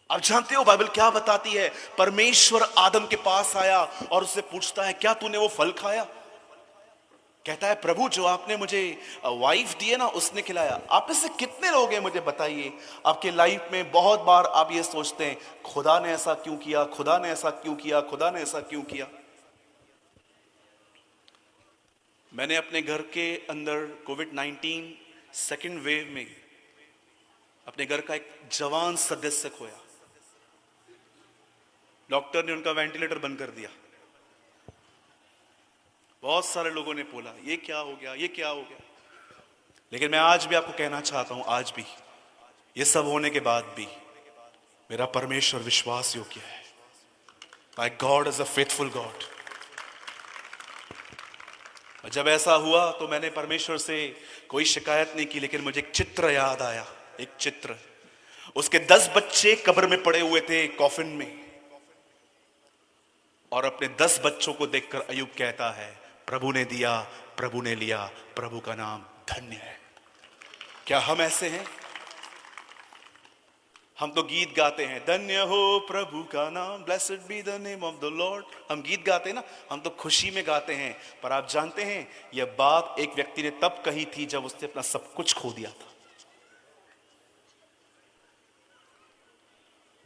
अब जानते हो बाइबल क्या बताती है? परमेश्वर आदम के पास आया और उससे पूछता है क्या तूने वो फल खाया? कहता है प्रभु जो आपने मुझे वाइफ दी है ना उसने खिलाया। आप में से कितने लोग हैं मुझे बताइए, आपके लाइफ में बहुत बार आप ये सोचते हैं खुदा ने ऐसा क्यों किया, खुदा ने ऐसा क्यों किया, खुदा ने ऐसा क्यों किया। मैंने अपने घर के अंदर कोविड-19 सेकेंड वेव में अपने घर का एक जवान सदस्य खोया। डॉक्टर ने उनका वेंटिलेटर बंद कर दिया। बहुत सारे लोगों ने बोला ये क्या हो गया, ये क्या हो गया। लेकिन मैं आज भी आपको कहना चाहता हूं, आज भी ये सब होने के बाद भी मेरा परमेश्वर विश्वास योग्य है। My God is a faithful God. जब ऐसा हुआ तो मैंने परमेश्वर से कोई शिकायत नहीं की, लेकिन मुझे एक चित्र याद आया, एक चित्र। उसके 10 बच्चे कब्र में पड़े हुए थे, कॉफिन में, और अपने 10 बच्चों को देखकर अय्यूब कहता है प्रभु ने दिया, प्रभु ने लिया, प्रभु का नाम धन्य है। क्या हम ऐसे हैं? हम तो गीत गाते हैं, धन्य हो प्रभु का नाम, blessed be the name of the Lord. हम गीत गाते हैं ना, हम तो खुशी में गाते हैं। पर आप जानते हैं यह बात एक व्यक्ति ने तब कही थी जब उसने अपना सब कुछ खो दिया था।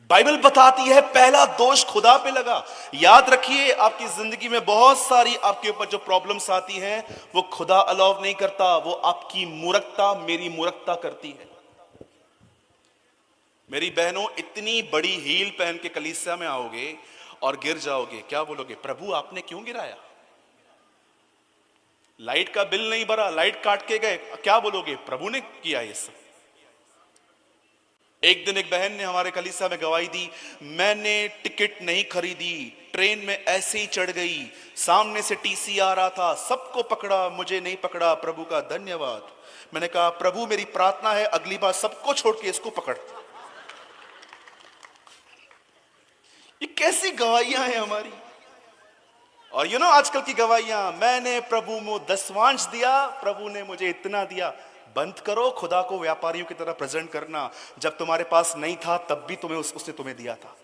बाइबल बताती है पहला दोष खुदा पे लगा। याद रखिए आपकी जिंदगी में बहुत सारी आपके ऊपर जो प्रॉब्लम्स आती हैं वो खुदा अलाउ नहीं करता, वो आपकी मूर्खता, मेरी मूर्खता करती है। मेरी बहनों, इतनी बड़ी हील पहन के कलीसिया में आओगे और गिर जाओगे, क्या बोलोगे? प्रभु आपने क्यों गिराया? लाइट का बिल नहीं भरा, लाइट काट के गए, क्या बोलोगे? प्रभु ने किया ये सब। एक दिन एक बहन ने हमारे कलीसिया में गवाही दी, मैंने टिकट नहीं खरीदी, ट्रेन में ऐसे ही चढ़ गई, सामने से टीसी आ रहा था, सबको पकड़ा, मुझे नहीं पकड़ा, प्रभु का धन्यवाद। मैंने कहा प्रभु मेरी प्रार्थना है अगली बार सबको छोड़ के इसको पकड़। ये कैसी गवाहियां हैं हमारी। और आजकल की गवाहियां, मैंने प्रभु को 10वांश दिया, प्रभु ने मुझे इतना दिया। बंद करो खुदा को व्यापारियों की तरह प्रेजेंट करना। जब तुम्हारे पास नहीं था तब भी उसने तुम्हें दिया था।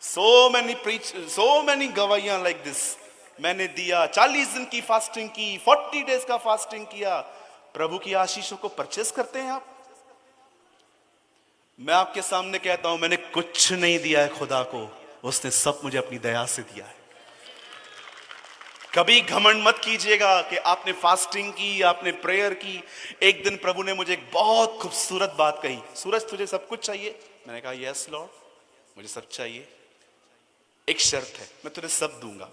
सो मैनी गवाहियां लाइक दिस। मैंने दिया, 40 दिन की फास्टिंग की, 40 डेज का फास्टिंग किया। प्रभु की आशीषों को परचेस करते हैं आप। मैं आपके सामने कहता हूं, मैंने कुछ नहीं दिया है खुदा को, उसने सब मुझे अपनी दया से दिया है। कभी घमंड मत कीजिएगा कि आपने फास्टिंग की, आपने प्रेयर की। एक दिन प्रभु ने मुझे एक बहुत खूबसूरत बात कही, सूरज तुझे सब कुछ चाहिए? मैंने कहा यस लॉर्ड, मुझे सब चाहिए, एक शर्त है, मैं तुझे सब दूंगा।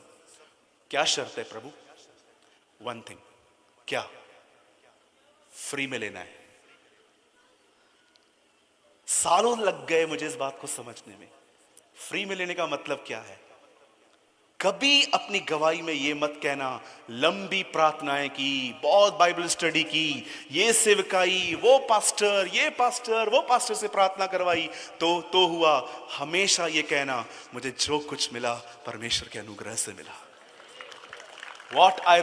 क्या शर्त है प्रभु? One thing. क्या? फ्री में लेना है। सालों लग गए मुझे इस बात को समझने में, फ्री में लेने का मतलब क्या है। कभी अपनी गवाही में ये मत कहना, लंबी प्रार्थनाएं की, बहुत बाइबल स्टडी की, ये सेवकाई, वो पास्टर, ये पास्टर, वो पास्टर से प्रार्थना करवाई तो हुआ। हमेशा ये कहना, मुझे जो कुछ मिला परमेश्वर के अनुग्रह से मिला। What I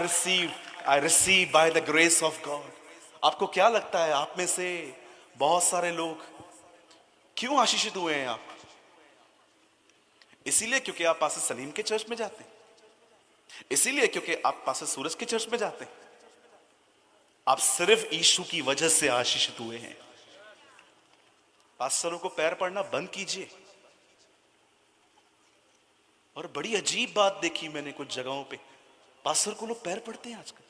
receive by the grace of God। आपको क्या लगता है, आप में से बहुत सारे लोग क्यों आशीषित हुए हैं? आप इसीलिए क्योंकि आप पास्टर सलीम के चर्च में जाते हैं, इसीलिए क्योंकि आप पास्टर सूरज के चर्च में जाते हैं। आप सिर्फ यीशु की वजह से आशीषित हुए हैं। पास्टरों को पैर पड़ना बंद कीजिए। और बड़ी अजीब बात देखी मैंने कुछ जगहों पे, पास्टर को लोग पैर पड़ते हैं आजकल,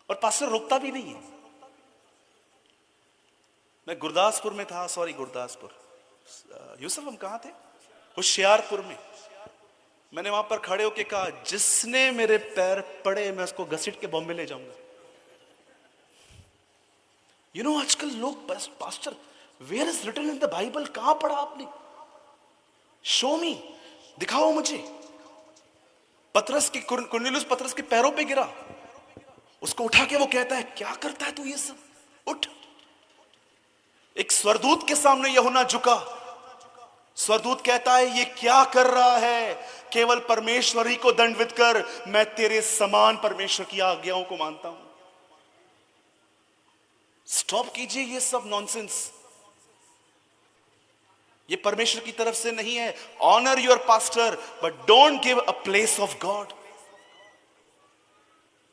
और पास्टर रोकता भी नहीं है। मैं गुरदासपुर में था, यूसुफ हम कहां थे? होशियारपुर में। मैंने वहां पर खड़े होकर कहा, जिसने मेरे पैर पड़े मैं उसको घसीट के बॉम्बे ले जाऊंगा। आजकल लोग, pastor where is written in the Bible, कहां पढ़ा आपने? शो मी, दिखाओ मुझे। पतरस की, कुरनेलियुस पतरस के पैरों पे गिरा, उसको उठा के वो कहता है, क्या करता है तू ये सब, उठ। एक स्वर्गदूत के सामने यूहन्ना झुका, स्वर्गदूत कहता है ये क्या कर रहा है, केवल परमेश्वर ही को दंडवत कर, मैं तेरे समान परमेश्वर की आज्ञाओं को मानता हूं। स्टॉप कीजिए ये सब नॉनसेंस, ये परमेश्वर की तरफ से नहीं है। Honour your pastor but don't give a place of God.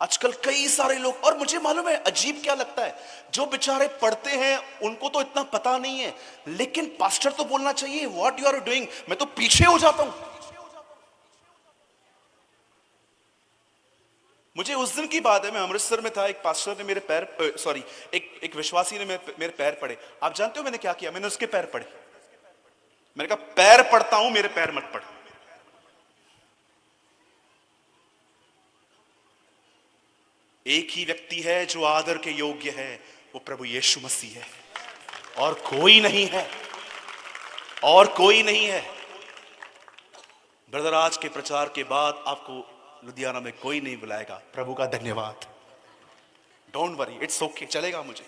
आजकल कई सारे लोग, और मुझे मालूम है अजीब क्या लगता है, जो बेचारे पढ़ते हैं उनको तो इतना पता नहीं है, लेकिन पास्टर तो बोलना चाहिए व्हाट यू आर डूइंग। मैं तो पीछे हो जाता हूं। मुझे उस दिन की बात है, मैं अमृतसर में था, एक पास्टर ने मेरे पैर, एक विश्वासी ने मेरे पैर पड़े। आप जानते हो मैंने क्या किया? मैंने उसके पैर पड़े। मैंने कहा पैर पड़ता हूं, मेरे पैर मत पड़। एक ही व्यक्ति है जो आदर के योग्य है, वो प्रभु यीशु मसीह है, और कोई नहीं है, और कोई नहीं है। ब्रदर, आज के प्रचार के बाद आपको लुधियाना में कोई नहीं बुलाएगा। प्रभु का धन्यवाद। डोंट वरी, इट्स ओके, चलेगा मुझे।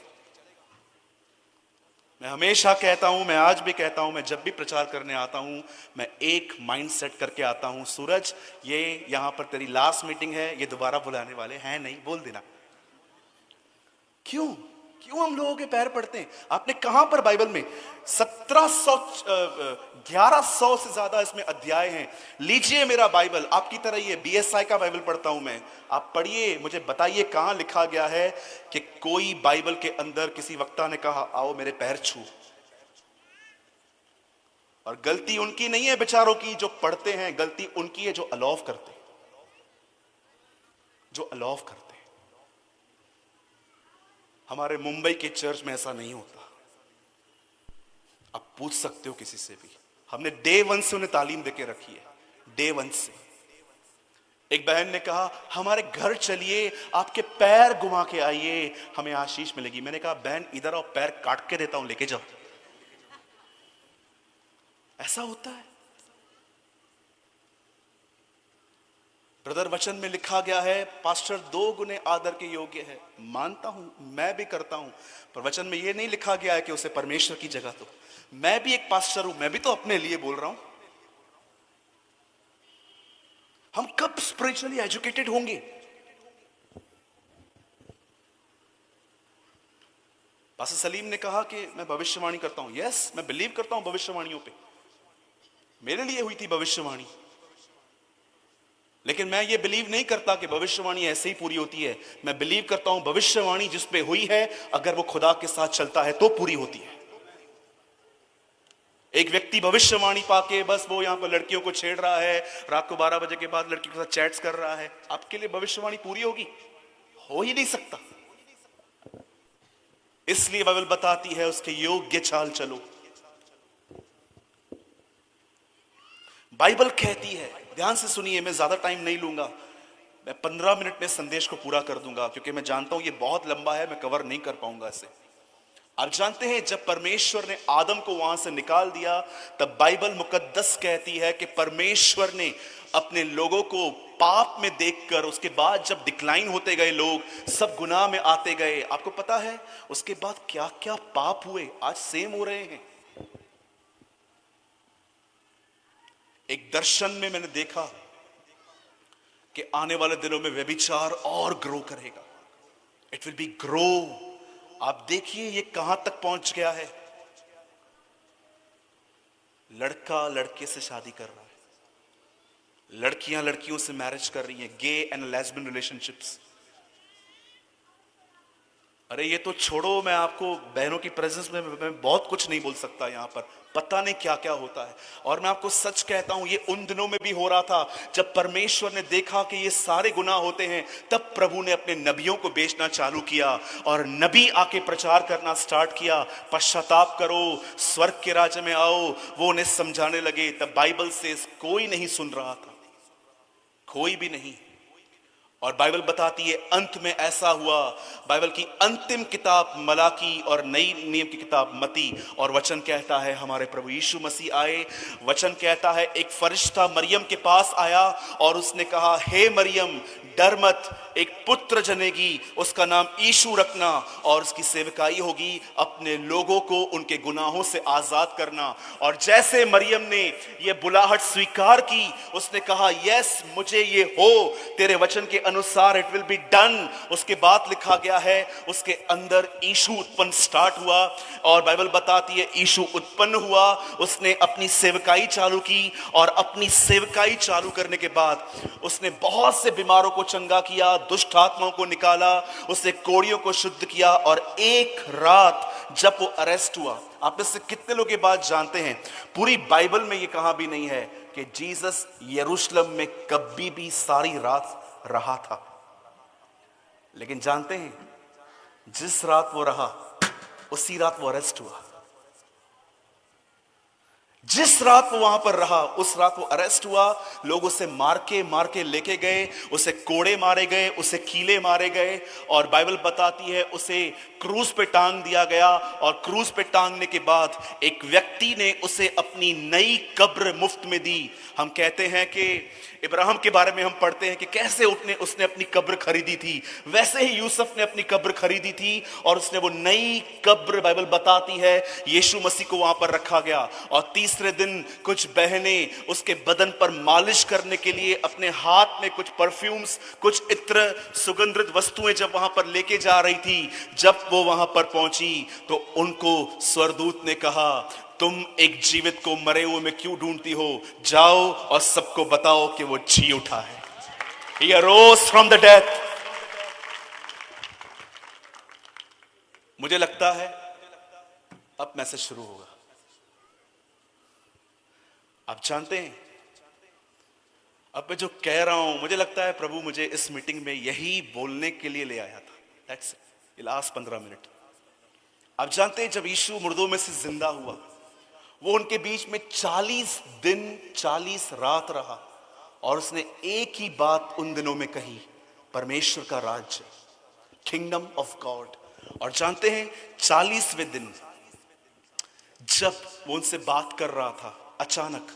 मैं हमेशा कहता हूं, मैं आज भी कहता हूं, मैं जब भी प्रचार करने आता हूं, मैं एक माइंड सेट करके आता हूं, सूरज ये यहां पर तेरी लास्ट मीटिंग है, ये दोबारा बुलाने वाले हैं नहीं, बोल देना। क्यों हम लोगों के पैर पड़ते हैं? आपने कहां पर बाइबल में 1100 से ज्यादा इसमें अध्याय हैं। लीजिए मेरा बाइबल, आपकी तरह ये BSI का बाइबल पढ़ता हूं मैं, आप पढ़िए, मुझे बताइए कहां लिखा गया है कि कोई बाइबल के अंदर किसी वक्ता ने कहा आओ मेरे पैर छू। और गलती उनकी नहीं है बेचारों की जो पढ़ते हैं, गलती उनकी है जो अलाव करते हैं, हमारे मुंबई के चर्च में ऐसा नहीं होता। आप पूछ सकते हो किसी से भी, हमने डे 1 से उन्हें तालीम देके रखी है, डे 1 से। एक बहन ने कहा हमारे घर चलिए, आपके पैर घुमा के आइए, हमें आशीष मिलेगी। मैंने कहा बहन इधर आओ, पैर काट के देता हूं, लेके जाओ। ऐसा होता है ब्रदर। वचन में लिखा गया है पास्टर 2 गुने आदर के योग्य है। मानता हूं, मैं भी करता हूं, पर वचन में यह नहीं लिखा गया है कि उसे परमेश्वर की जगह दो। मैं भी एक पास्टर हूं, मैं भी तो अपने लिए बोल रहा हूं। हम कब स्पिरिचुअली एजुकेटेड होंगे? पास्टर सलीम ने कहा कि मैं भविष्यवाणी करता हूं। यस, मैं बिलीव करता हूं भविष्यवाणियों पे। मेरे लिए हुई थी भविष्यवाणी, लेकिन मैं ये बिलीव नहीं करता कि भविष्यवाणी ऐसे ही पूरी होती है। मैं बिलीव करता हूं भविष्यवाणी जिस पे हुई है, अगर वो खुदा के साथ चलता है तो पूरी होती है। एक व्यक्ति भविष्यवाणी पाके बस वो यहां पर लड़कियों को छेड़ रहा है, रात को 12 बजे के बाद लड़कियों के साथ चैट्स कर रहा है, आपके लिए भविष्यवाणी पूरी होगी? हो ही नहीं सकता। इसलिए बाइबल बताती है उसके योग्य चाल चलो। बाइबल कहती है, ध्यान से सुनिए, मैं ज्यादा टाइम नहीं लूंगा, मैं 15 मिनट में संदेश को पूरा कर दूंगा, क्योंकि मैं जानता हूं ये बहुत लंबा है, मैं कवर नहीं कर पाऊंगा इसे। आप जानते हैं जब परमेश्वर ने आदम को वहां से निकाल दिया, तब बाइबल मुकद्दस कहती है कि परमेश्वर ने अपने लोगों को पाप में देखकर, उसके बाद जब डिक्लाइन होते गए, लोग सब गुनाह में आते गए, आपको पता है उसके बाद क्या क्या पाप हुए, आज सेम हो रहे हैं। एक दर्शन में मैंने देखा कि आने वाले दिनों में व्यभिचार और ग्रो करेगा। It will be grow. आप देखिए ये कहां तक पहुंच गया है। लड़का लड़के से शादी कर रहा है, लड़कियां लड़कियों से मैरिज कर रही हैं, गे एंड लेस्बियन रिलेशनशिप्स। अरे ये तो छोड़ो, मैं आपको बहनों की प्रेजेंस में मैं बहुत कुछ नहीं बोल सकता, यहां पर पता नहीं क्या क्या होता है। और मैं आपको सच कहता हूं, ये उन दिनों में भी हो रहा था जब परमेश्वर ने देखा कि ये सारे गुनाह होते हैं, तब प्रभु ने अपने नबियों को भेजना चालू किया, और नबी आके प्रचार करना स्टार्ट किया, पश्चाताप करो, स्वर्ग के राज्य में आओ। वो उन्हें समझाने लगे। तब बाइबल से कोई नहीं सुन रहा था, कोई भी नहीं। और बाइबल बताती है अंत में ऐसा हुआ। बाइबल की अंतिम किताब मलाकी और नई नियम की किताब मती, और वचन कहता है हमारे प्रभु यीशु मसीह आए। वचन कहता है एक फरिश्ता मरियम के पास आया और उसने कहा, हे मरियम डर मत, एक पुत्र जनेगी, उसका नाम यीशु रखना, और उसकी सेवकाई होगी अपने लोगों को उनके गुनाहों से आजाद करना। और जैसे मरियम ने यह बुलाहट स्वीकार की, उसने कहा यस मुझे ये हो, तेरे वचन के अनुसार इट विल बी डन। उसके बाद लिखा गया है उसके अंदर यीशु उत्पन्न स्टार्ट हुआ, और बाइबल बताती है यीशु उत्पन्न हुआ, उसने अपनी सेवकाई चालू की, और अपनी सेवकाई चालू करने के बाद उसने बहुत से बीमारों को चंगा किया, दुष्ट आत्माओं को निकाला, उसने कोढ़ियों को शुद्ध किया। और एक रात जब वो अरेस्ट हुआ, आप में से कितने लोग ये बात जानते हैं, पूरी बाइबल में ये कहा भी नहीं है कि जीसस यरूशलेम में कभी भी सारी रात रहा था। लेकिन जानते हैं जिस रात वो रहा उसी रात वो अरेस्ट हुआ। जिस रात वो वहां पर रहा उस रात वो अरेस्ट हुआ। लोग उसे मार के लेके गए, उसे कोड़े मारे गए, उसे कीले मारे गए, और बाइबल बताती है उसे क्रूज पे टांग दिया गया। और क्रूज पे टांगने के बाद एक व्यक्ति ने उसे अपनी नई कब्र मुफ्त में दी। हम कहते हैं कि इब्राहिम के बारे में हम पढ़ते हैं कि कैसे उसने अपनी कब्र खरीदी थी, वैसे ही यूसुफ ने अपनी कब्र खरीदी थी, और उसने वो नई कब्र, बाइबल बताती है, यीशु मसीह को वहां पर रखा गया। और तीसरे दिन कुछ बहनें उसके बदन पर मालिश करने के लिए अपने हाथ में कुछ परफ्यूम्स, कुछ इत्र, सुगंधित वस्तुएं जब वहां पर लेके जा रही थी, जब वो वहां पर पहुंची तो उनको स्वर्गदूत ने कहा, तुम एक जीवित को मरे हुए में क्यों ढूंढती हो, जाओ और सबको बताओ कि वो जी उठा है। He arose from the death। मुझे लगता है अब मैसेज शुरू होगा। आप जानते हैं अब मैं जो कह रहा हूं, मुझे लगता है प्रभु मुझे इस मीटिंग में यही बोलने के लिए ले आया था। That's it, last 15 minute. आप जानते हैं जब यीशु मुर्दों में से जिंदा हुआ, वो उनके बीच में 40 दिन 40 रात रहा, और उसने एक ही बात उन दिनों में कही, परमेश्वर का राज्य, किंगडम ऑफ गॉड। और जानते हैं 40वें दिन जब वो उनसे बात कर रहा था, अचानक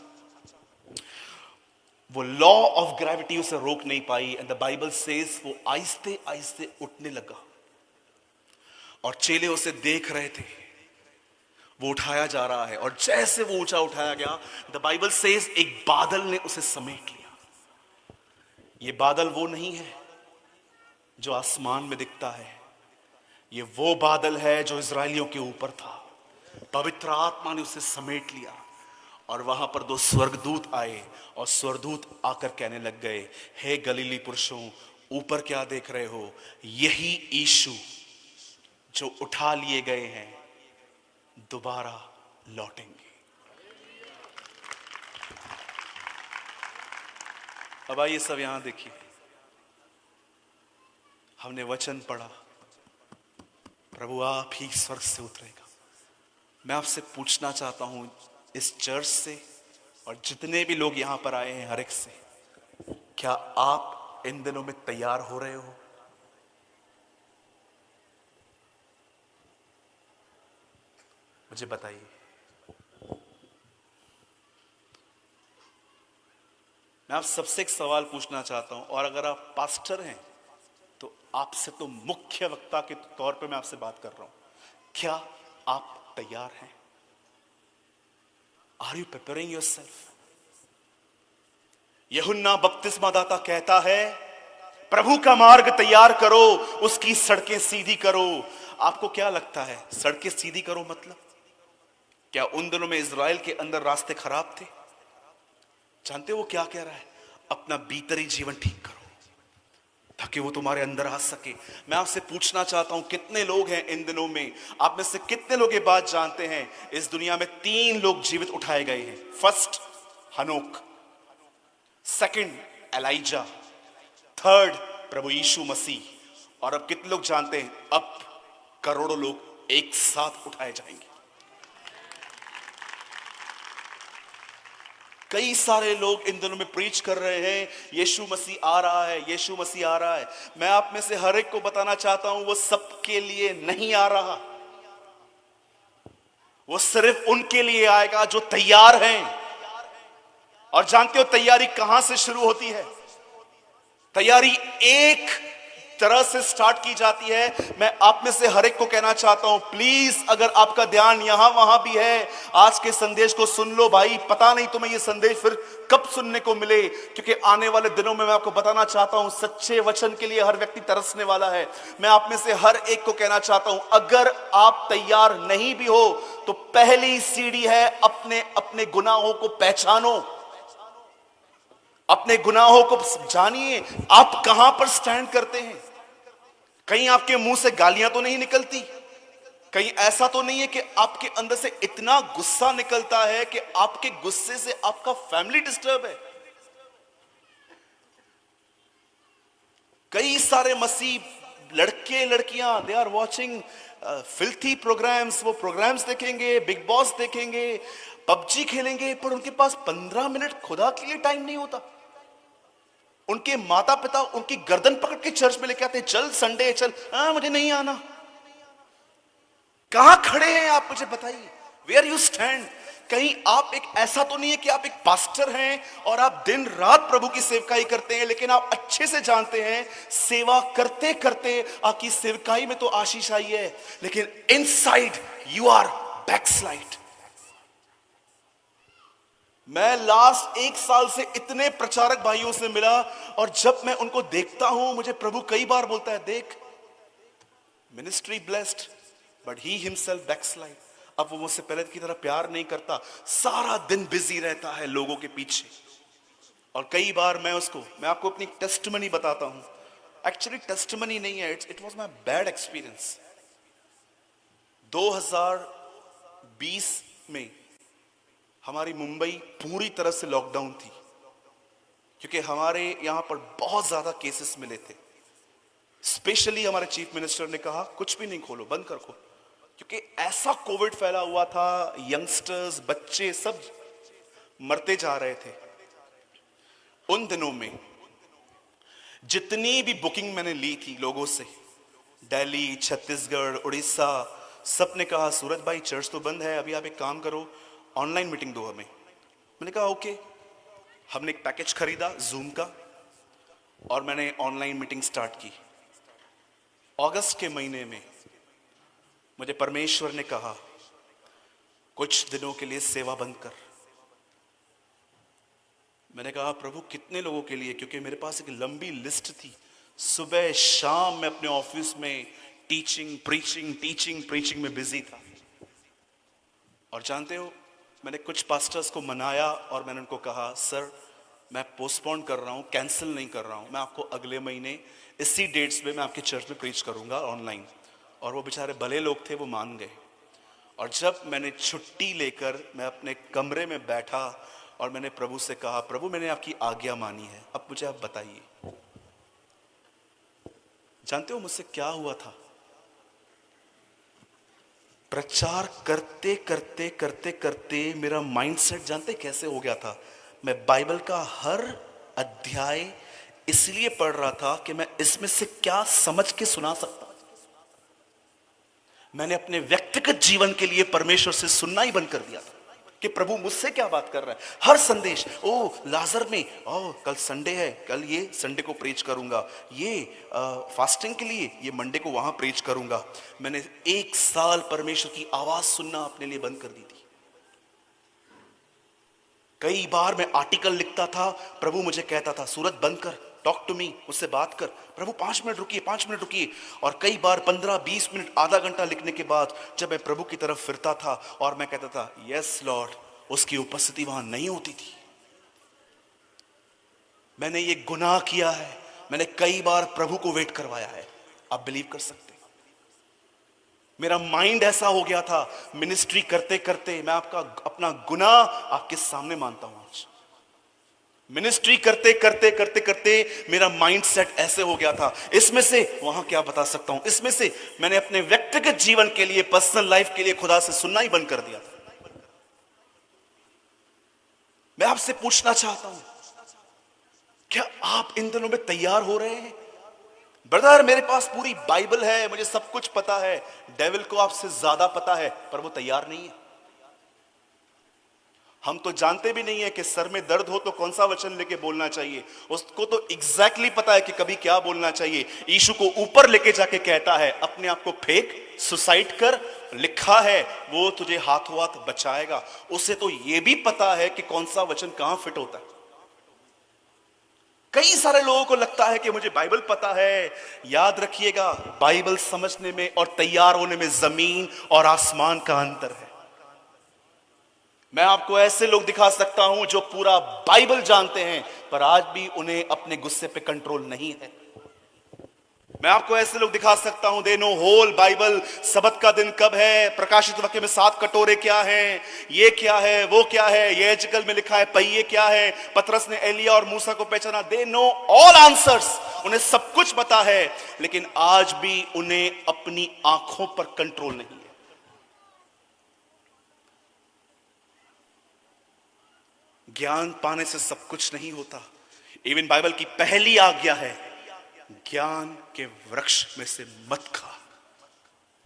वो लॉ ऑफ ग्रेविटी उसे रोक नहीं पाई। एंड द बाइबल सेज वो आहिस्ते आहिस्ते उठने लगा और चेले उसे देख रहे थे, वो उठाया जा रहा है। और जैसे वो ऊंचा उठाया गया, द बाइबल सेज एक बादल ने उसे समेट लिया। ये बादल वो नहीं है जो आसमान में दिखता है, ये वो बादल है जो इजरायलियों के ऊपर था। पवित्र आत्मा ने उसे समेट लिया और वहां पर 2 स्वर्गदूत आए और स्वर्गदूत आकर कहने लग गए, हे गलीली पुरुषों, ऊपर क्या देख रहे हो? यही यीशु जो उठा लिए गए हैं दोबारा लौटेंगे। अब आइए सब यहां देखिए, हमने वचन पढ़ा, प्रभु आप ही स्वर्ग से उतरेगा। मैं आपसे पूछना चाहता हूं, इस चर्च से और जितने भी लोग यहां पर आए हैं हर एक से, क्या आप इन दिनों में तैयार हो रहे हो? मुझे बताइए। मैं आप सबसे एक सवाल पूछना चाहता हूं, और अगर आप पास्टर हैं तो आपसे तो मुख्य वक्ता के तौर पे मैं आपसे बात कर रहा हूं, क्या आप तैयार हैं? Are you preparing yourself? यूहन्ना बपतिस्मा दाता कहता है, प्रभु का मार्ग तैयार करो, उसकी सड़कें सीधी करो। आपको क्या लगता है सड़कें सीधी करो मतलब? क्या उन दिनों में इजराइल के अंदर रास्ते खराब थे? जानते हो वो क्या कह रहा है? अपना भीतरी जीवन ठीक करो ताकि वो तुम्हारे अंदर आ सके। मैं आपसे पूछना चाहता हूं, कितने लोग हैं इन दिनों में, आप में से कितने लोग ये बात जानते हैं, इस दुनिया में 3 लोग जीवित उठाए गए हैं। फर्स्ट हनोक, सेकंड एलाइजा, थर्ड प्रभु यीशु मसीह। और अब कितने लोग जानते हैं, अब करोड़ों लोग एक साथ उठाए जाएंगे। कई सारे लोग इन दिनों में प्रीच कर रहे हैं, यीशु मसीह आ रहा है, यीशु मसीह आ रहा है। मैं आप में से हर एक को बताना चाहता हूं, वो सबके लिए नहीं आ रहा, वो सिर्फ उनके लिए आएगा जो तैयार हैं। और जानते हो तैयारी कहां से शुरू होती है? तैयारी एक तरह से स्टार्ट की जाती है। मैं आप में से हर एक को कहना चाहता हूं, प्लीज अगर आपका ध्यान यहां वहां भी है, आज के संदेश को सुन लो भाई। पता नहीं तुम्हें ये संदेश फिर कब सुनने को मिले, क्योंकि आने वाले दिनों में मैं आपको बताना चाहता हूं, सच्चे वचन के लिए हर व्यक्ति तरसने वाला है। मैं आप में से हर एक को कहना चाहता हूं, अगर आप तैयार नहीं भी हो तो पहली सीढ़ी है, अपने अपने गुनाहों को पहचानो, अपने गुनाहों को जानिए, आप कहां पर स्टैंड करते हैं। कहीं आपके मुंह से गालियां तो नहीं निकलती? कहीं ऐसा तो नहीं है कि आपके अंदर से इतना गुस्सा निकलता है कि आपके गुस्से से आपका फैमिली डिस्टर्ब है? कई सारे मसीह लड़के लड़कियां, they are watching filthy programmes. वो प्रोग्राम्स देखेंगे, बिग बॉस देखेंगे, पबजी खेलेंगे, पर उनके पास 15 मिनट खुदा के लिए टाइम नहीं होता। उनके माता पिता उनकी गर्दन पकड़ के चर्च में लेके आते हैं, चल संडे चल, मुझे नहीं आना। कहां खड़े हैं आप, मुझे बताइए, वेयर यू स्टैंड? कहीं आप एक ऐसा तो नहीं है कि आप एक पास्टर हैं और आप दिन रात प्रभु की सेवकाई करते हैं, लेकिन आप अच्छे से जानते हैं सेवा करते करते आपकी सेवकाई में तो आशीष आई है, लेकिन इनसाइड यू आर बैकस्लाइड। मैं लास्ट 1 साल से इतने प्रचारक भाइयों से मिला और जब मैं उनको देखता हूं, मुझे प्रभु कई बार बोलता है, देख ministry blessed but he himself backslide. अब वो मुझसे पहले की तरह प्यार नहीं करता, सारा दिन बिजी रहता है लोगों के पीछे। और कई बार मैं आपको अपनी टेस्टमनी बताता हूं। एक्चुअली टेस्टमनी नहीं है, it was my bad experience. 2020 में हमारी मुंबई पूरी तरह से लॉकडाउन थी, क्योंकि हमारे यहां पर बहुत ज्यादा केसेस मिले थे। स्पेशली हमारे चीफ मिनिस्टर ने कहा कुछ भी नहीं खोलो, बंद कर को, क्योंकि ऐसा कोविड फैला हुआ था, यंगस्टर्स बच्चे सब मरते जा रहे थे। उन दिनों में जितनी भी बुकिंग मैंने ली थी लोगों से, दिल्ली, छत्तीसगढ़, उड़ीसा, सबने कहा सूरज भाई चर्च तो बंद है, अभी आप एक काम करो, ऑनलाइन मीटिंग दो हमें। मैंने कहा ओके। हमने एक पैकेज खरीदा जूम का और मैंने ऑनलाइन मीटिंग स्टार्ट की। अगस्त के महीने में मुझे परमेश्वर ने कहा कुछ दिनों के लिए सेवा बंद कर। मैंने कहा प्रभु कितने लोगों के लिए, क्योंकि मेरे पास एक लंबी लिस्ट थी। सुबह शाम मैं अपने ऑफिस में टीचिंग प्रीचिंग में बिजी था। और जानते हो, मैंने कुछ पास्टर्स को मनाया और मैंने उनको कहा सर मैं पोस्टपोन कर रहा हूं, कैंसिल नहीं कर रहा हूं, मैं आपको अगले महीने इसी डेट्स में मैं आपके चर्च में प्रीच करूंगा ऑनलाइन। और वो बेचारे भले लोग थे, वो मान गए। और जब मैंने छुट्टी लेकर मैं अपने कमरे में बैठा और मैंने प्रभु से कहा प्रभु मैंने आपकी आज्ञा मानी है, अब मुझे आप बताइए। जानते हो मुझसे क्या हुआ था? प्रचार करते करते करते करते मेरा माइंडसेट जानते कैसे हो गया था? मैं बाइबल का हर अध्याय इसलिए पढ़ रहा था कि मैं इसमें से क्या समझ के सुना सकता। मैंने अपने व्यक्तिगत जीवन के लिए परमेश्वर से सुनना ही बंद कर दिया था कि प्रभु मुझसे क्या बात कर रहा है। हर संदेश, ओ लाजर में, ओ कल संडे है, कल ये संडे को प्रीच करूंगा, ये फास्टिंग के लिए ये मंडे को वहां प्रीच करूंगा। मैंने 1 साल परमेश्वर की आवाज सुनना अपने लिए बंद कर दी थी। कई बार मैं आर्टिकल लिखता था, प्रभु मुझे कहता था सूरज बंद कर, टॉक टू मी, मुझसे बात कर। प्रभु 5 मिनट रुकिए, 5 मिनट रुकिए। और कई बार 15-20 मिनट, आधा घंटा लिखने के बाद जब मैं प्रभु की तरफ फिरता था और मैं कहता था यस लॉर्ड, उसकी उपस्थिति वहां नहीं होती थी। मैंने ये गुनाह किया है, मैंने कई बार प्रभु को वेट करवाया है। आप बिलीव कर सकते? मेरा माइंड ऐसा हो गया था, मिनिस्ट्री करते करते मैं आपका अपना गुनाह आपके सामने मानता हूं आज। मिनिस्ट्री करते करते करते करते मेरा माइंड सेट ऐसे हो गया था, इसमें से वहां क्या बता सकता हूं, इसमें से मैंने अपने व्यक्तिगत जीवन के लिए, पर्सनल लाइफ के लिए खुदा से सुनना ही बंद कर दिया था। मैं आपसे पूछना चाहता हूं, क्या आप इन दिनों में तैयार हो रहे हैं? ब्रदर मेरे पास पूरी बाइबल है, मुझे सब कुछ पता है। डेविल को आपसे ज्यादा पता है, पर वो तैयार नहीं है। हम तो जानते भी नहीं है कि सर में दर्द हो तो कौन सा वचन लेके बोलना चाहिए। उसको तो एग्जैक्टली पता है कि कभी क्या बोलना चाहिए। यीशु को ऊपर लेके जाके कहता है अपने आप को फेंक, सुसाइड कर, लिखा है वो तुझे हाथों हाथ बचाएगा। उसे तो ये भी पता है कि कौन सा वचन कहां फिट होता है। कई सारे लोगों को लगता है कि मुझे बाइबल पता है। याद रखिएगा, बाइबल समझने में और तैयार होने में जमीन और आसमान का अंतर है। मैं आपको ऐसे लोग दिखा सकता हूं जो पूरा बाइबल जानते हैं, पर आज भी उन्हें अपने गुस्से पे कंट्रोल नहीं है। मैं आपको ऐसे लोग दिखा सकता हूं, दे नो होल बाइबल, सबत का दिन कब है, प्रकाशित वाक्य में 7 कटोरे क्या हैं, ये क्या है, वो क्या है, ये एजकल में लिखा है पहिए क्या है, पतरस ने एलिया और मूसा को पहचाना। दे नो ऑल आंसर्स, उन्हें सब कुछ पता है, लेकिन आज भी उन्हें अपनी आंखों पर कंट्रोल नहीं है। ज्ञान पाने से सब कुछ नहीं होता। इवन बाइबल की पहली आज्ञा है, ज्ञान के वृक्ष में से मत खा,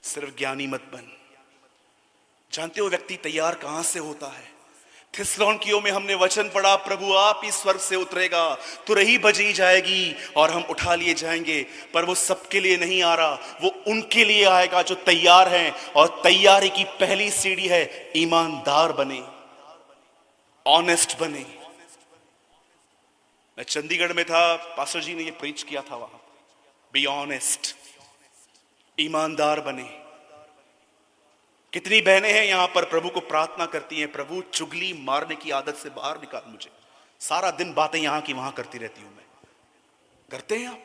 सिर्फ ज्ञानी मत बन। जानते हो व्यक्ति तैयार कहां से होता है? थिस्सलुनीकियों में हमने वचन पढ़ा, प्रभु आप ही स्वर्ग से उतरेगा, तुरही बजी जाएगी और हम उठा लिए जाएंगे। पर वो सबके लिए नहीं आ रहा, वो उनके लिए आएगा जो तैयार हैं। और तैयारी की पहली सीढ़ी है ईमानदार बने, ऑनेस्ट बने। मैं चंडीगढ़ में था, पास्टर जी ने ये प्रीच किया था वहां, बी ऑनेस्ट, ईमानदार बने। कितनी बहनें हैं यहां पर प्रभु को प्रार्थना करती हैं, प्रभु चुगली मारने की आदत से बाहर निकाल मुझे, सारा दिन बातें यहां की वहां करती रहती हूं मैं। करते हैं आप?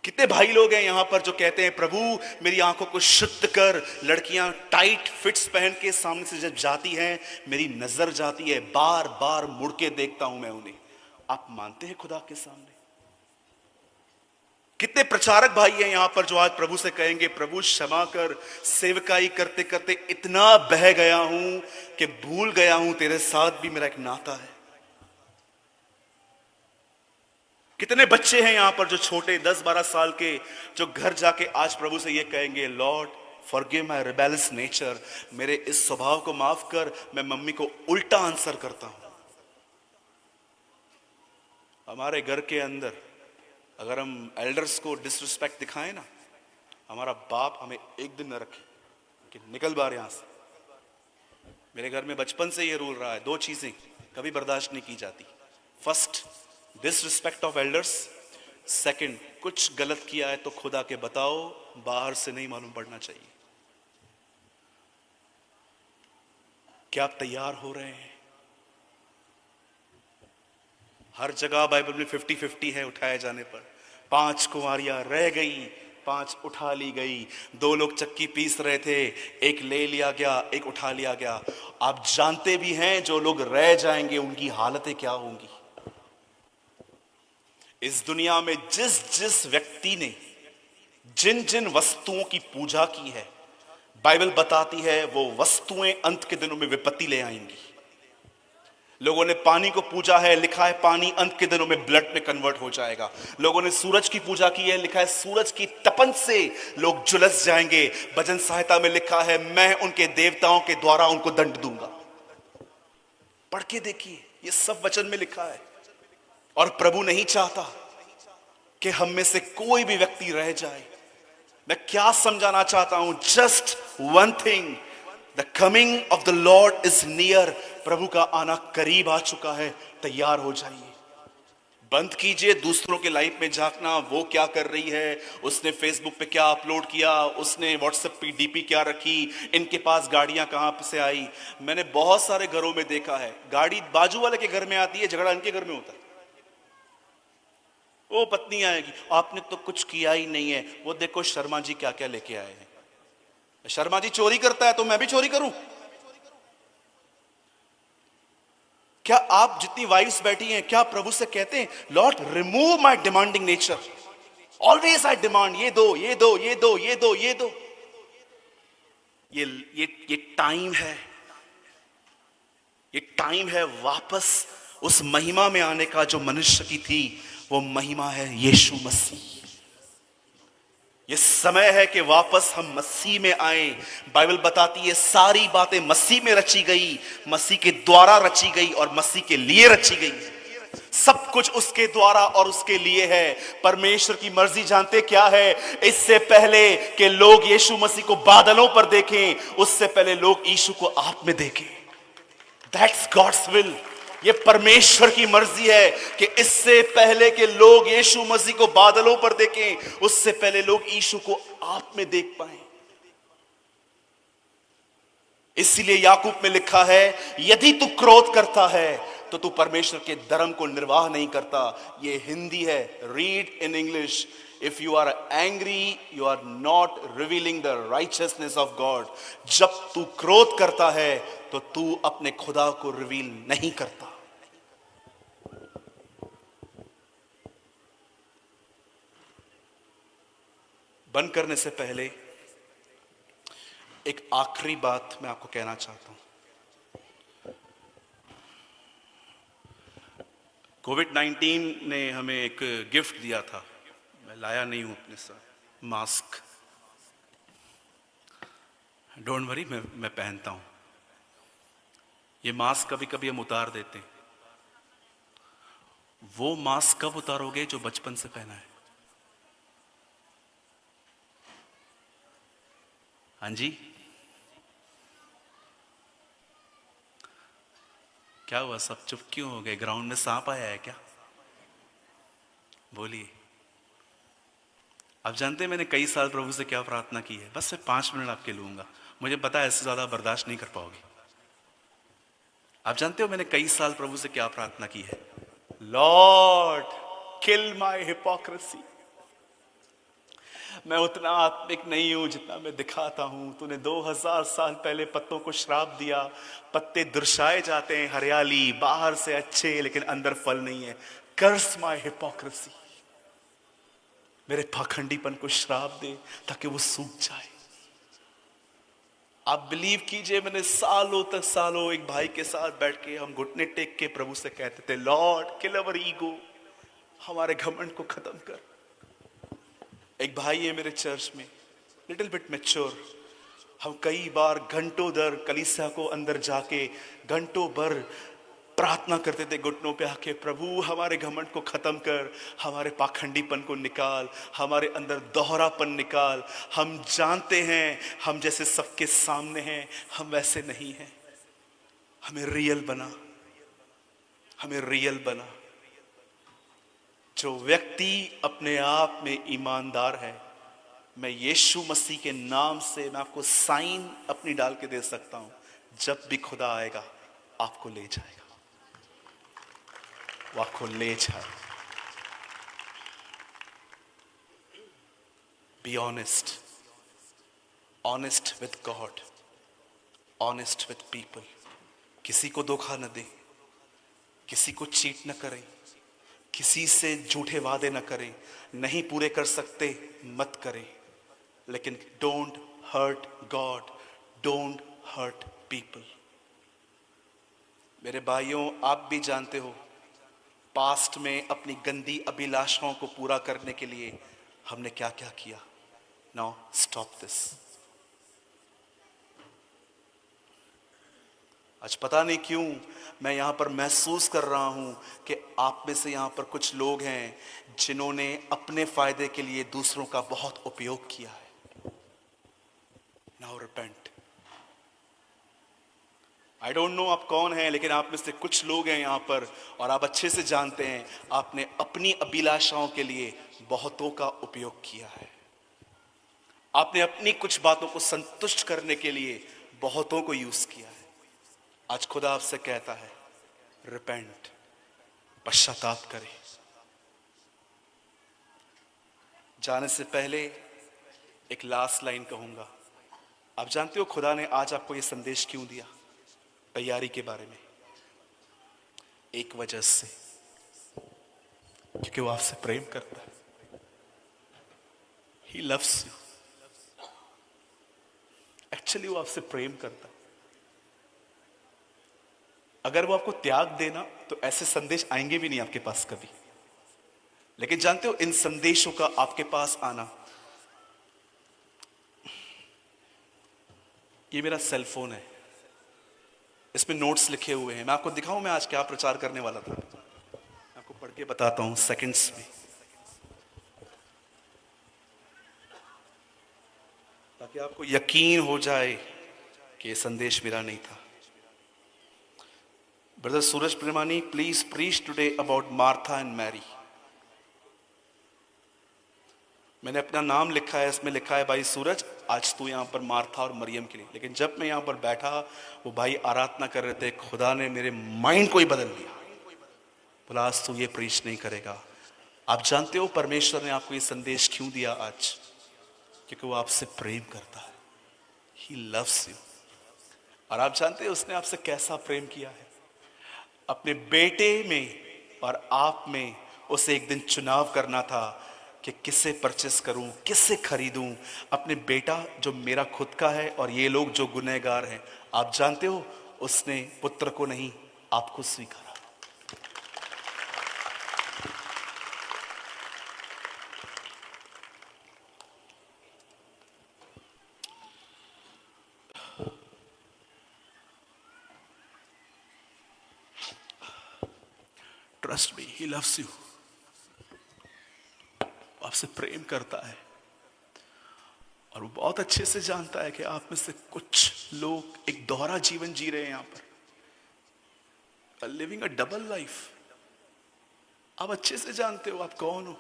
कितने भाई लोग हैं यहां पर जो कहते हैं प्रभु मेरी आंखों को शुद्ध कर। लड़कियां टाइट फिट्स पहन के सामने से जब जाती हैं, मेरी नजर जाती है, बार बार मुड़ के देखता हूं मैं उन्हें। आप मानते हैं खुदा के सामने? कितने प्रचारक भाई हैं यहां पर जो आज प्रभु से कहेंगे प्रभु क्षमा कर, सेवकाई करते करते इतना बह गया हूं कि भूल गया हूं तेरे साथ भी मेरा एक नाता है। कितने बच्चे हैं यहां पर जो छोटे 10-12 साल के, जो घर जाके आज प्रभु से ये कहेंगे, Lord forgive my rebellious nature, मेरे इस स्वभाव को माफ कर, मैं मम्मी को उल्टा आंसर करता हूं। हमारे घर के अंदर अगर हम एल्डर्स को डिसरिस्पेक्ट दिखाएं ना, हमारा बाप हमें एक दिन न रखे कि निकल बाहर यहां से। मेरे घर में बचपन से ये रूल रहा है, 2 चीजें कभी बर्दाश्त नहीं की जाती। First, disrespect of elders. Second, कुछ गलत किया है तो खुदा के बताओ, बाहर से नहीं मालूम पड़ना चाहिए। क्या आप तैयार हो रहे हैं? हर जगह बाइबल में 50-50 है उठाए जाने पर। 5 कुंवारियां रह गई, 5 उठा ली गई। 2 लोग चक्की पीस रहे थे, एक ले लिया गया, एक उठा लिया गया। आप जानते भी हैं जो लोग रह जाएंगे उनकी हालतें क्या होंगी। इस दुनिया में जिस जिस व्यक्ति ने जिन जिन वस्तुओं की पूजा की है, बाइबल बताती है वो वस्तुएं अंत के दिनों में विपत्ति ले आएंगी। लोगों ने पानी को पूजा है, लिखा है पानी अंत के दिनों में ब्लड में कन्वर्ट हो जाएगा। लोगों ने सूरज की पूजा की है, लिखा है सूरज की तपन से लोग झुलस जाएंगे। भजन संहिता में लिखा है मैं उनके देवताओं के द्वारा उनको दंड दूंगा। पढ़ के देखिए, ये सब वचन में लिखा है। और प्रभु नहीं चाहता कि हम में से कोई भी व्यक्ति रह जाए। मैं क्या समझाना चाहता हूं? Just one thing, the coming of the lord is near. प्रभु का आना करीब आ चुका है, तैयार हो जाइए। बंद कीजिए दूसरों के लाइफ में झांकना, वो क्या कर रही है, उसने फेसबुक पे क्या अपलोड किया, उसने व्हाट्सएप पे डीपी क्या रखी, इनके पास गाड़ियां कहां से आई। मैंने बहुत सारे घरों में देखा है, गाड़ी बाजू वाले के घर में आती है, झगड़ा इनके घर में होता है। वो पत्नी आएगी, आपने तो कुछ किया ही नहीं है, वो देखो शर्मा जी क्या क्या लेके आए हैं। शर्मा जी चोरी करता है तो मैं भी चोरी करूं? क्या आप जितनी वाइफ्स बैठी हैं, क्या प्रभु से कहते हैं Lord remove my demanding nature, always I demand, ये दो ये दो ये दो ये दो ये दो। ये टाइम है, ये टाइम है वापस उस महिमा में आने का जो मनुष्य की थी। वो महिमा है यीशु मसीह। ये समय है कि वापस हम मसीह में आए। बाइबल बताती है सारी बातें मसीह में रची गई, मसीह के द्वारा रची गई और मसीह के लिए रची गई। सब कुछ उसके द्वारा और उसके लिए है। परमेश्वर की मर्जी जानते क्या है? इससे पहले कि लोग यीशु मसीह को बादलों पर देखें, उससे पहले लोग यीशु को आप में देखें। That's God's will. ये परमेश्वर की मर्जी है कि इससे पहले कि लोग यीशु मसीह को बादलों पर देखें, उससे पहले लोग यीशु को आप में देख पाएं। इसलिए याकूब में लिखा है यदि तू क्रोध करता है तो तू परमेश्वर के धर्म को निर्वाह नहीं करता। ये हिंदी है, read in English. If you are angry you are not revealing the righteousness of God. जब तू क्रोध करता है तो तू अपने खुदा को रिवील नहीं करता। बंद करने से पहले एक आखिरी बात मैं आपको कहना चाहता हूं। कोविड-19 ने हमें एक गिफ्ट दिया था, मैं लाया नहीं हूं अपने साथ, मास्क। डोंट वरी, मैं पहनता हूं। ये मास्क कभी कभी हम उतार देते हैं। वो मास्क कब उतारोगे जो बचपन से पहना है? हाँ जी, क्या हुआ? सब चुप क्यों हो गए? ग्राउंड में सांप आया है क्या? बोलिए। आप जानते हैं मैंने कई साल प्रभु से क्या प्रार्थना की है? बस मैं 5 मिनट आपके लूंगा, मुझे पता है इससे ज्यादा बर्दाश्त नहीं कर पाओगे। आप जानते हो मैंने कई साल प्रभु से क्या प्रार्थना की है? Lord kill my hypocrisy. मैं उतना आत्मिक नहीं हूं जितना मैं दिखाता हूं। तूने 2000 साल पहले पत्तों को श्राप दिया, पत्ते दर्शाए जाते हैं हरियाली, बाहर से अच्छे लेकिन अंदर फल नहीं है। कर्स माय हिपोक्रेसी, मेरे पाखंडीपन को श्राप दे ताकि वो सूख जाए। आप बिलीव कीजिए, मैंने सालों एक भाई के साथ बैठ के हम घुटने टेक के प्रभु से कहते थे लॉर्ड किल अवर ईगो, हमारे घमंड को खत्म कर। एक भाई है मेरे चर्च में, लिटिल बिट मैच्योर। हम कई बार घंटों दर कलीसिया को अंदर जाके घंटों भर प्रार्थना करते थे, घुटनों पे आके, प्रभु हमारे घमंड को खत्म कर, हमारे पाखंडीपन को निकाल, हमारे अंदर दोहरापन निकाल। हम जानते हैं हम जैसे सबके सामने हैं, हम वैसे नहीं हैं। हमें रियल बना, हमें रियल बना। जो व्यक्ति अपने आप में ईमानदार है, मैं यीशु मसीह के नाम से मैं आपको साइन अपनी डाल के दे सकता हूं, जब भी खुदा आएगा आपको ले जाएगा, वो आपको ले जाएगा। Be honest, honest with God, honest with people. किसी को धोखा न दे, किसी को चीट न करें, किसी से झूठे वादे न करें। नहीं पूरे कर सकते मत करें, लेकिन don't hurt God, don't hurt people. मेरे भाइयों, आप भी जानते हो पास्ट में अपनी गंदी अभिलाषाओं को पूरा करने के लिए हमने क्या क्या किया। Now stop this. आज पता नहीं क्यों मैं यहां पर महसूस कर रहा हूं कि आप में से यहां पर कुछ लोग हैं जिन्होंने अपने फायदे के लिए दूसरों का बहुत उपयोग किया है। Now repent. I don't know आप कौन हैं, लेकिन आप में से कुछ लोग हैं यहां पर और आप अच्छे से जानते हैं आपने अपनी अभिलाषाओं के लिए बहुतों का उपयोग किया है। आपने अपनी कुछ बातों को संतुष्ट करने के लिए बहुतों को यूज किया है। आज खुदा आपसे कहता है रिपेंट, पश्चाताप करें। जाने से पहले एक लास्ट लाइन कहूंगा। आप जानते हो खुदा ने आज आपको यह संदेश क्यों दिया तैयारी के बारे में? एक वजह से, क्योंकि वो आपसे प्रेम करता है। He loves you। एक्चुअली वो आपसे प्रेम करता है। अगर वो आपको त्याग देना तो ऐसे संदेश आएंगे भी नहीं आपके पास कभी। लेकिन जानते हो इन संदेशों का आपके पास आना, ये मेरा सेल फोन है, इसमें नोट्स लिखे हुए हैं। मैं आपको दिखाऊं मैं आज क्या प्रचार करने वाला था। मैं आपको पढ़ के बताता हूं सेकंड्स में, ताकि आपको यकीन हो जाए कि ये संदेश मेरा नहीं था। Brother Suraj Premani, please preach today about Martha and Mary. मैंने अपना नाम लिखा है, इसमें लिखा है भाई सूरज, आज तू यहाँ पर मार्था और मरियम के लिए। लेकिन जब मैं यहाँ पर बैठा, वो भाई आराधना कर रहे थे, खुदा ने मेरे माइंड को ही बदल दिया। बोला आज तू ये प्रीच नहीं करेगा। आप जानते हो परमेश्वर ने आपको ये संदेश क्यों दिया आज? क्योंकि वो आपसे प्रेम करता है। He loves you। और आप जानते हो उसने आपसे कैसा प्रेम किया है? अपने बेटे में और आप में उसे एक दिन चुनाव करना था कि किसे परचेस करूं, किसे खरीदूं। अपने बेटा जो मेरा खुद का है और ये लोग जो गुनहगार हैं, आप जानते हो उसने पुत्र को नहीं आपको स्वीकारा। Trust me, he loves you. आपसे प्रेम करता है और वो बहुत अच्छे से जानता है कि आप में से कुछ लोग एक दोहरा जीवन जी रहे हैं यहां पर, लिविंग अ डबल लाइफ। आप अच्छे से जानते हो आप कौन हो।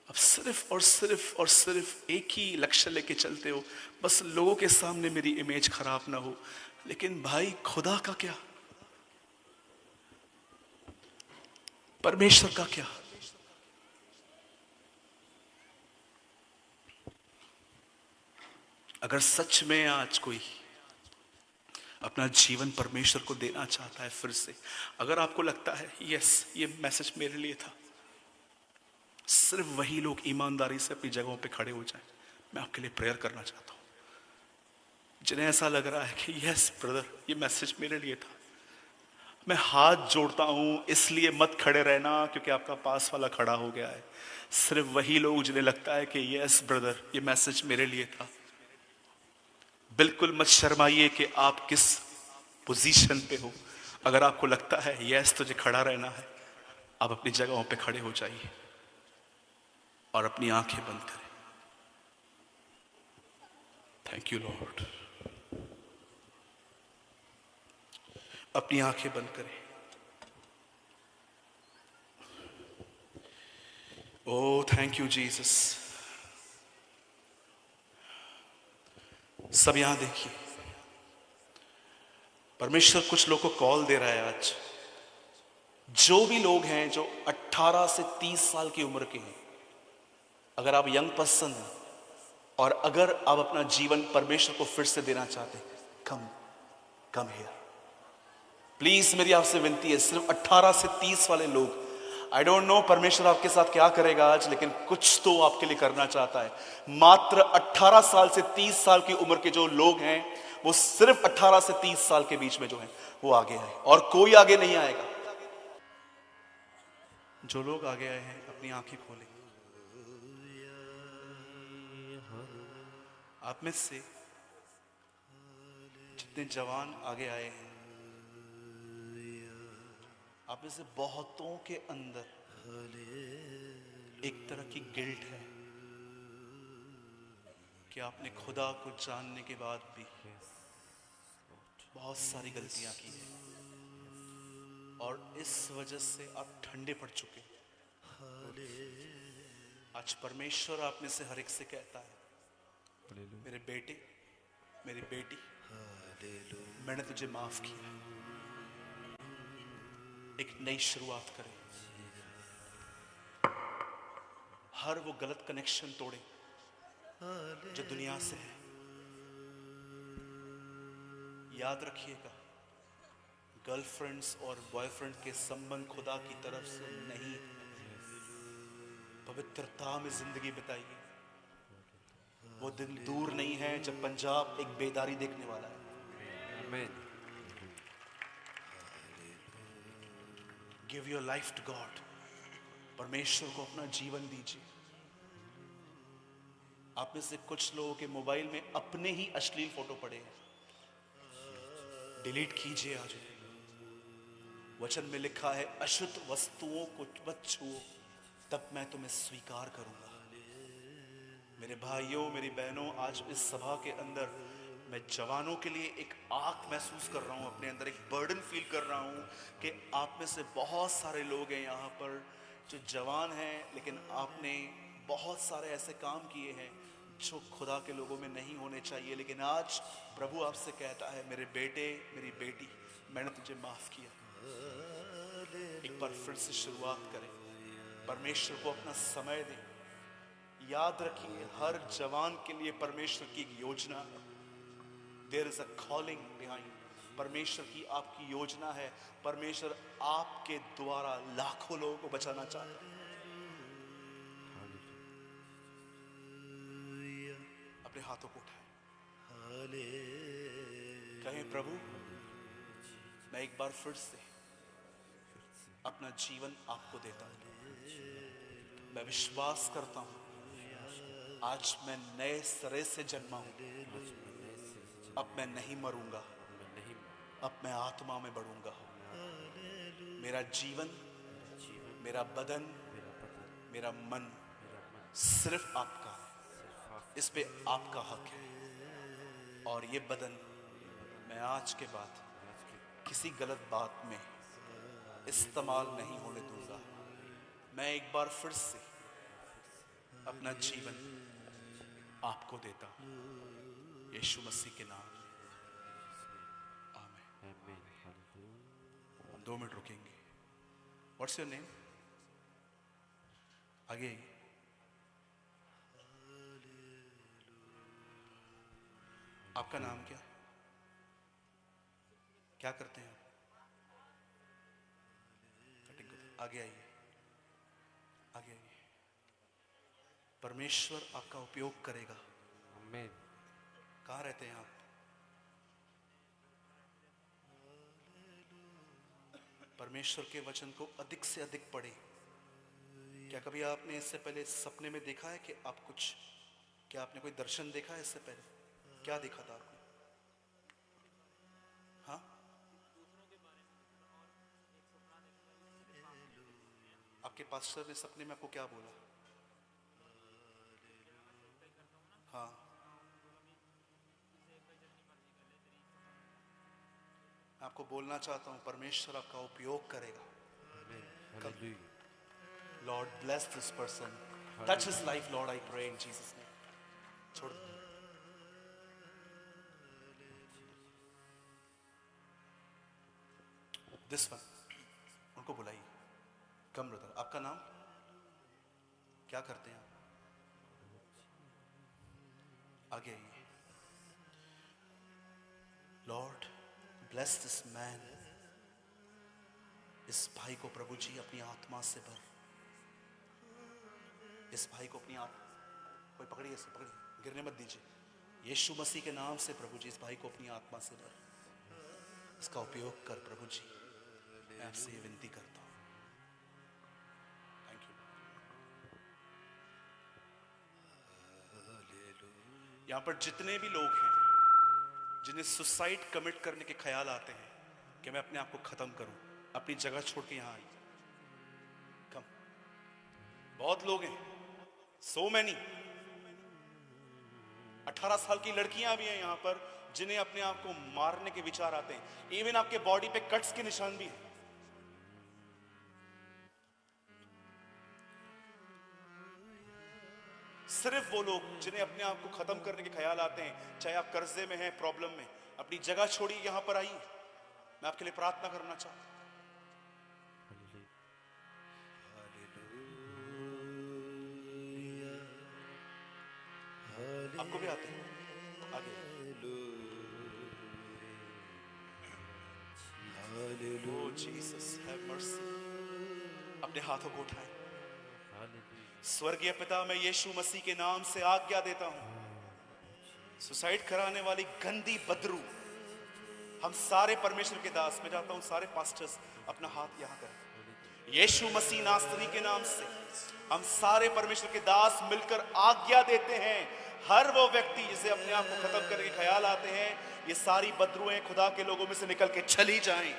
आप सिर्फ और सिर्फ और सिर्फ एक ही लक्ष्य लेके चलते हो, बस लोगों के सामने मेरी इमेज खराब ना हो। लेकिन भाई खुदा का क्या, परमेश्वर का क्या? अगर सच में आज कोई अपना जीवन परमेश्वर को देना चाहता है फिर से, अगर आपको लगता है यस ये मैसेज मेरे लिए था, सिर्फ वही लोग ईमानदारी से अपनी जगहों पे खड़े हो जाएं। मैं आपके लिए प्रेयर करना चाहता हूं। जिन्हें ऐसा लग रहा है कि यस ब्रदर ये मैसेज मेरे लिए था, मैं हाथ जोड़ता हूं, इसलिए मत खड़े रहना क्योंकि आपका पास वाला खड़ा हो गया है। सिर्फ वही लोग जिन्हें लगता है कि यस ब्रदर ये मैसेज मेरे लिए था। बिल्कुल मत शर्माइए कि आप किस पोजीशन पे हो। अगर आपको लगता है यस तुझे खड़ा रहना है, आप अपनी जगहों पे खड़े हो जाइए और अपनी आंखें बंद करें। Thank you Lord. अपनी आंखें बंद करें। ओ थैंक यू जीसस। सब यहां देखिए, परमेश्वर कुछ लोग को कॉल दे रहा है आज। जो भी लोग हैं जो 18 से 30 साल की उम्र के हैं, अगर आप यंग पर्सन हैं और अगर आप अपना जीवन परमेश्वर को फिर से देना चाहते हैं, कम हियर प्लीज। मेरी आपसे विनती है, सिर्फ 18 से 30 वाले लोग। आई डोंट नो परमेश्वर आपके साथ क्या करेगा आज, लेकिन कुछ तो आपके लिए करना चाहता है। मात्र 18 साल से 30 साल की उम्र के जो लोग हैं, वो सिर्फ 18 से 30 साल के बीच में जो है वो आगे आए, और कोई आगे नहीं आएगा। जो लोग आगे आए हैं अपनी आंखें खोलें। आप में से जितने जवान आगे आए हैं, आप में से बहुतों के अंदर एक तरह की गिल्ट है कि आपने खुदा को जानने के बाद भी बहुत सारी गलतियां की हैं और इस वजह से आप ठंडे पड़ चुके हैं। आज परमेश्वर आप में से हर एक से कहता है, मेरे बेटे मेरी बेटी, मैंने तुझे माफ किया। एक नई शुरुआत करें। हर वो गलत कनेक्शन तोड़े जो दुनिया से है। याद रखिएगा, गर्लफ्रेंड्स और बॉयफ्रेंड के संबंध खुदा की तरफ से नहीं। पवित्रता में जिंदगी बिताइए। वो दिन दूर नहीं है जब पंजाब एक बेदारी देखने वाला है। Amen. Give your life to God. परमेश्वर को अपना जीवन दीजिए। आप में से कुछ लोगों के मोबाइल में अपने ही अश्लील फोटो पड़े हैं, डिलीट कीजिए आज। वचन में लिखा है, अशुद्ध वस्तुओं को मत छुओ, तब मैं तुम्हें स्वीकार करूंगा। मेरे भाइयों मेरी बहनों, आज इस सभा के अंदर मैं जवानों के लिए एक आग महसूस कर रहा हूं, अपने अंदर एक बर्डन फील कर रहा हूं कि आप में से बहुत सारे लोग हैं यहाँ पर जो जवान हैं, लेकिन आपने बहुत सारे ऐसे काम किए हैं जो खुदा के लोगों में नहीं होने चाहिए। लेकिन आज प्रभु आपसे कहता है, मेरे बेटे मेरी बेटी, मैंने तुझे माफ किया। एक बार फिर से शुरुआत करें, परमेश्वर को अपना समय दें। याद रखिए, हर जवान के लिए परमेश्वर की एक योजना है। There is a calling behind. परमेश्वर की आपकी योजना है। परमेश्वर आपके द्वारा लाखों लोगों को बचाना चाहता है। अपने हाथों को उठाएं, कहें, प्रभु मैं एक बार फिर से अपना जीवन आपको देता हूं। मैं विश्वास करता हूं आज मैं नए सिरे से जन्मा हूं। अब मैं नहीं मरूंगा, अब मैं आत्मा में बढ़ूंगा। मेरा जीवन, मेरा बदन, मेरा मन सिर्फ आपका है। इस पे आपका हक है। और ये बदन मैं आज के बाद किसी गलत बात में इस्तेमाल नहीं होने दूंगा। मैं एक बार फिर से अपना जीवन आपको देता हूं, यीशु मसीह के नाम में, आमीन। हम 2 मिनट रुकेंगे। What's your name? आगे आपका नाम क्या है? क्या करते हैं आप? आगे आइए, आगे आइए। परमेश्वर आपका उपयोग करेगा। Amen. कहाँ रहते हैं आप? परमेश्वर के वचन को अधिक से अधिक पढ़ें। क्या कभी आपने इससे पहले सपने में देखा है कि आप कुछ, क्या आपने कोई दर्शन देखा है इससे पहले? क्या देखा था आपने? हाँ, आपके पास्टर ने सपने में आपको क्या बोला? हाँ, मैं आपको बोलना चाहता हूं परमेश्वर आपका उपयोग करेगा। Lord bless this person, touch his life Lord, I pray in Jesus name. छोड़ दो। दिस वन, उनको बुलाइए। कम ब्रदर, आपका नाम क्या करते हैं आप? आगे आइए। लॉर्ड ब्लेस दिस मैन, इस भाई को प्रभु जी अपनी आत्मा से भर। इस भाई को अपनी आत्मा, कोई पकड़िए इसे, पकड़िए, गिरने मत दीजिए। यीशु मसीह के नाम से प्रभु जी इस भाई को अपनी आत्मा से भर। इसका उपयोग कर प्रभु जी, मैं आपसे ये विनती करता हूं। Thank you. यहां पर जितने भी लोग हैं जिन्हें सुसाइड कमिट करने के ख्याल आते हैं कि मैं अपने आप को खत्म करूं, अपनी जगह छोड़ के यहां आइए। कम, बहुत लोग हैं, सो मैनी। 18 साल की लड़कियां भी हैं यहां पर जिन्हें अपने आप को मारने के विचार आते हैं। इवन आपके बॉडी पे कट्स के निशान भी हैं। सिर्फ वो लोग जिन्हें अपने आप को खत्म करने के ख्याल आते हैं, चाहे आप कर्जे में हैं, प्रॉब्लम में, अपनी जगह छोड़िए, यहां पर आइए। मैं आपके लिए प्रार्थना करना चाहता हूं। आपको भी आते हैं? आगे। ओ जीसस हैव मर्सी। अपने हाथों को उठाएं। स्वर्गीय पिता, मैं यीशु मसीह के नाम से आज्ञा देता हूं, सुसाइड कराने वाली गंदी बदरू, हम सारे परमेश्वर के दास, मैं चाहता हूं सारे पास्टर्स अपना हाथ यहां करें। यीशु मसीह नासरी के नाम से हम सारे परमेश्वर के दास मिलकर आज्ञा देते हैं, हर वो व्यक्ति जिसे अपने आप को खत्म करने के ख्याल आते हैं, ये सारी बदरुएं खुदा के लोगों में से निकल के चली जाएं।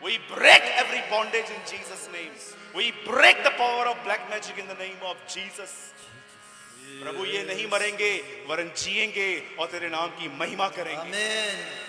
We break every bondage in Jesus' name. We break the power of black magic in the name of Jesus. प्रभु ये नहीं मरेंगे वरन जिएंगे और तेरे नाम की महिमा करेंगे। आमीन।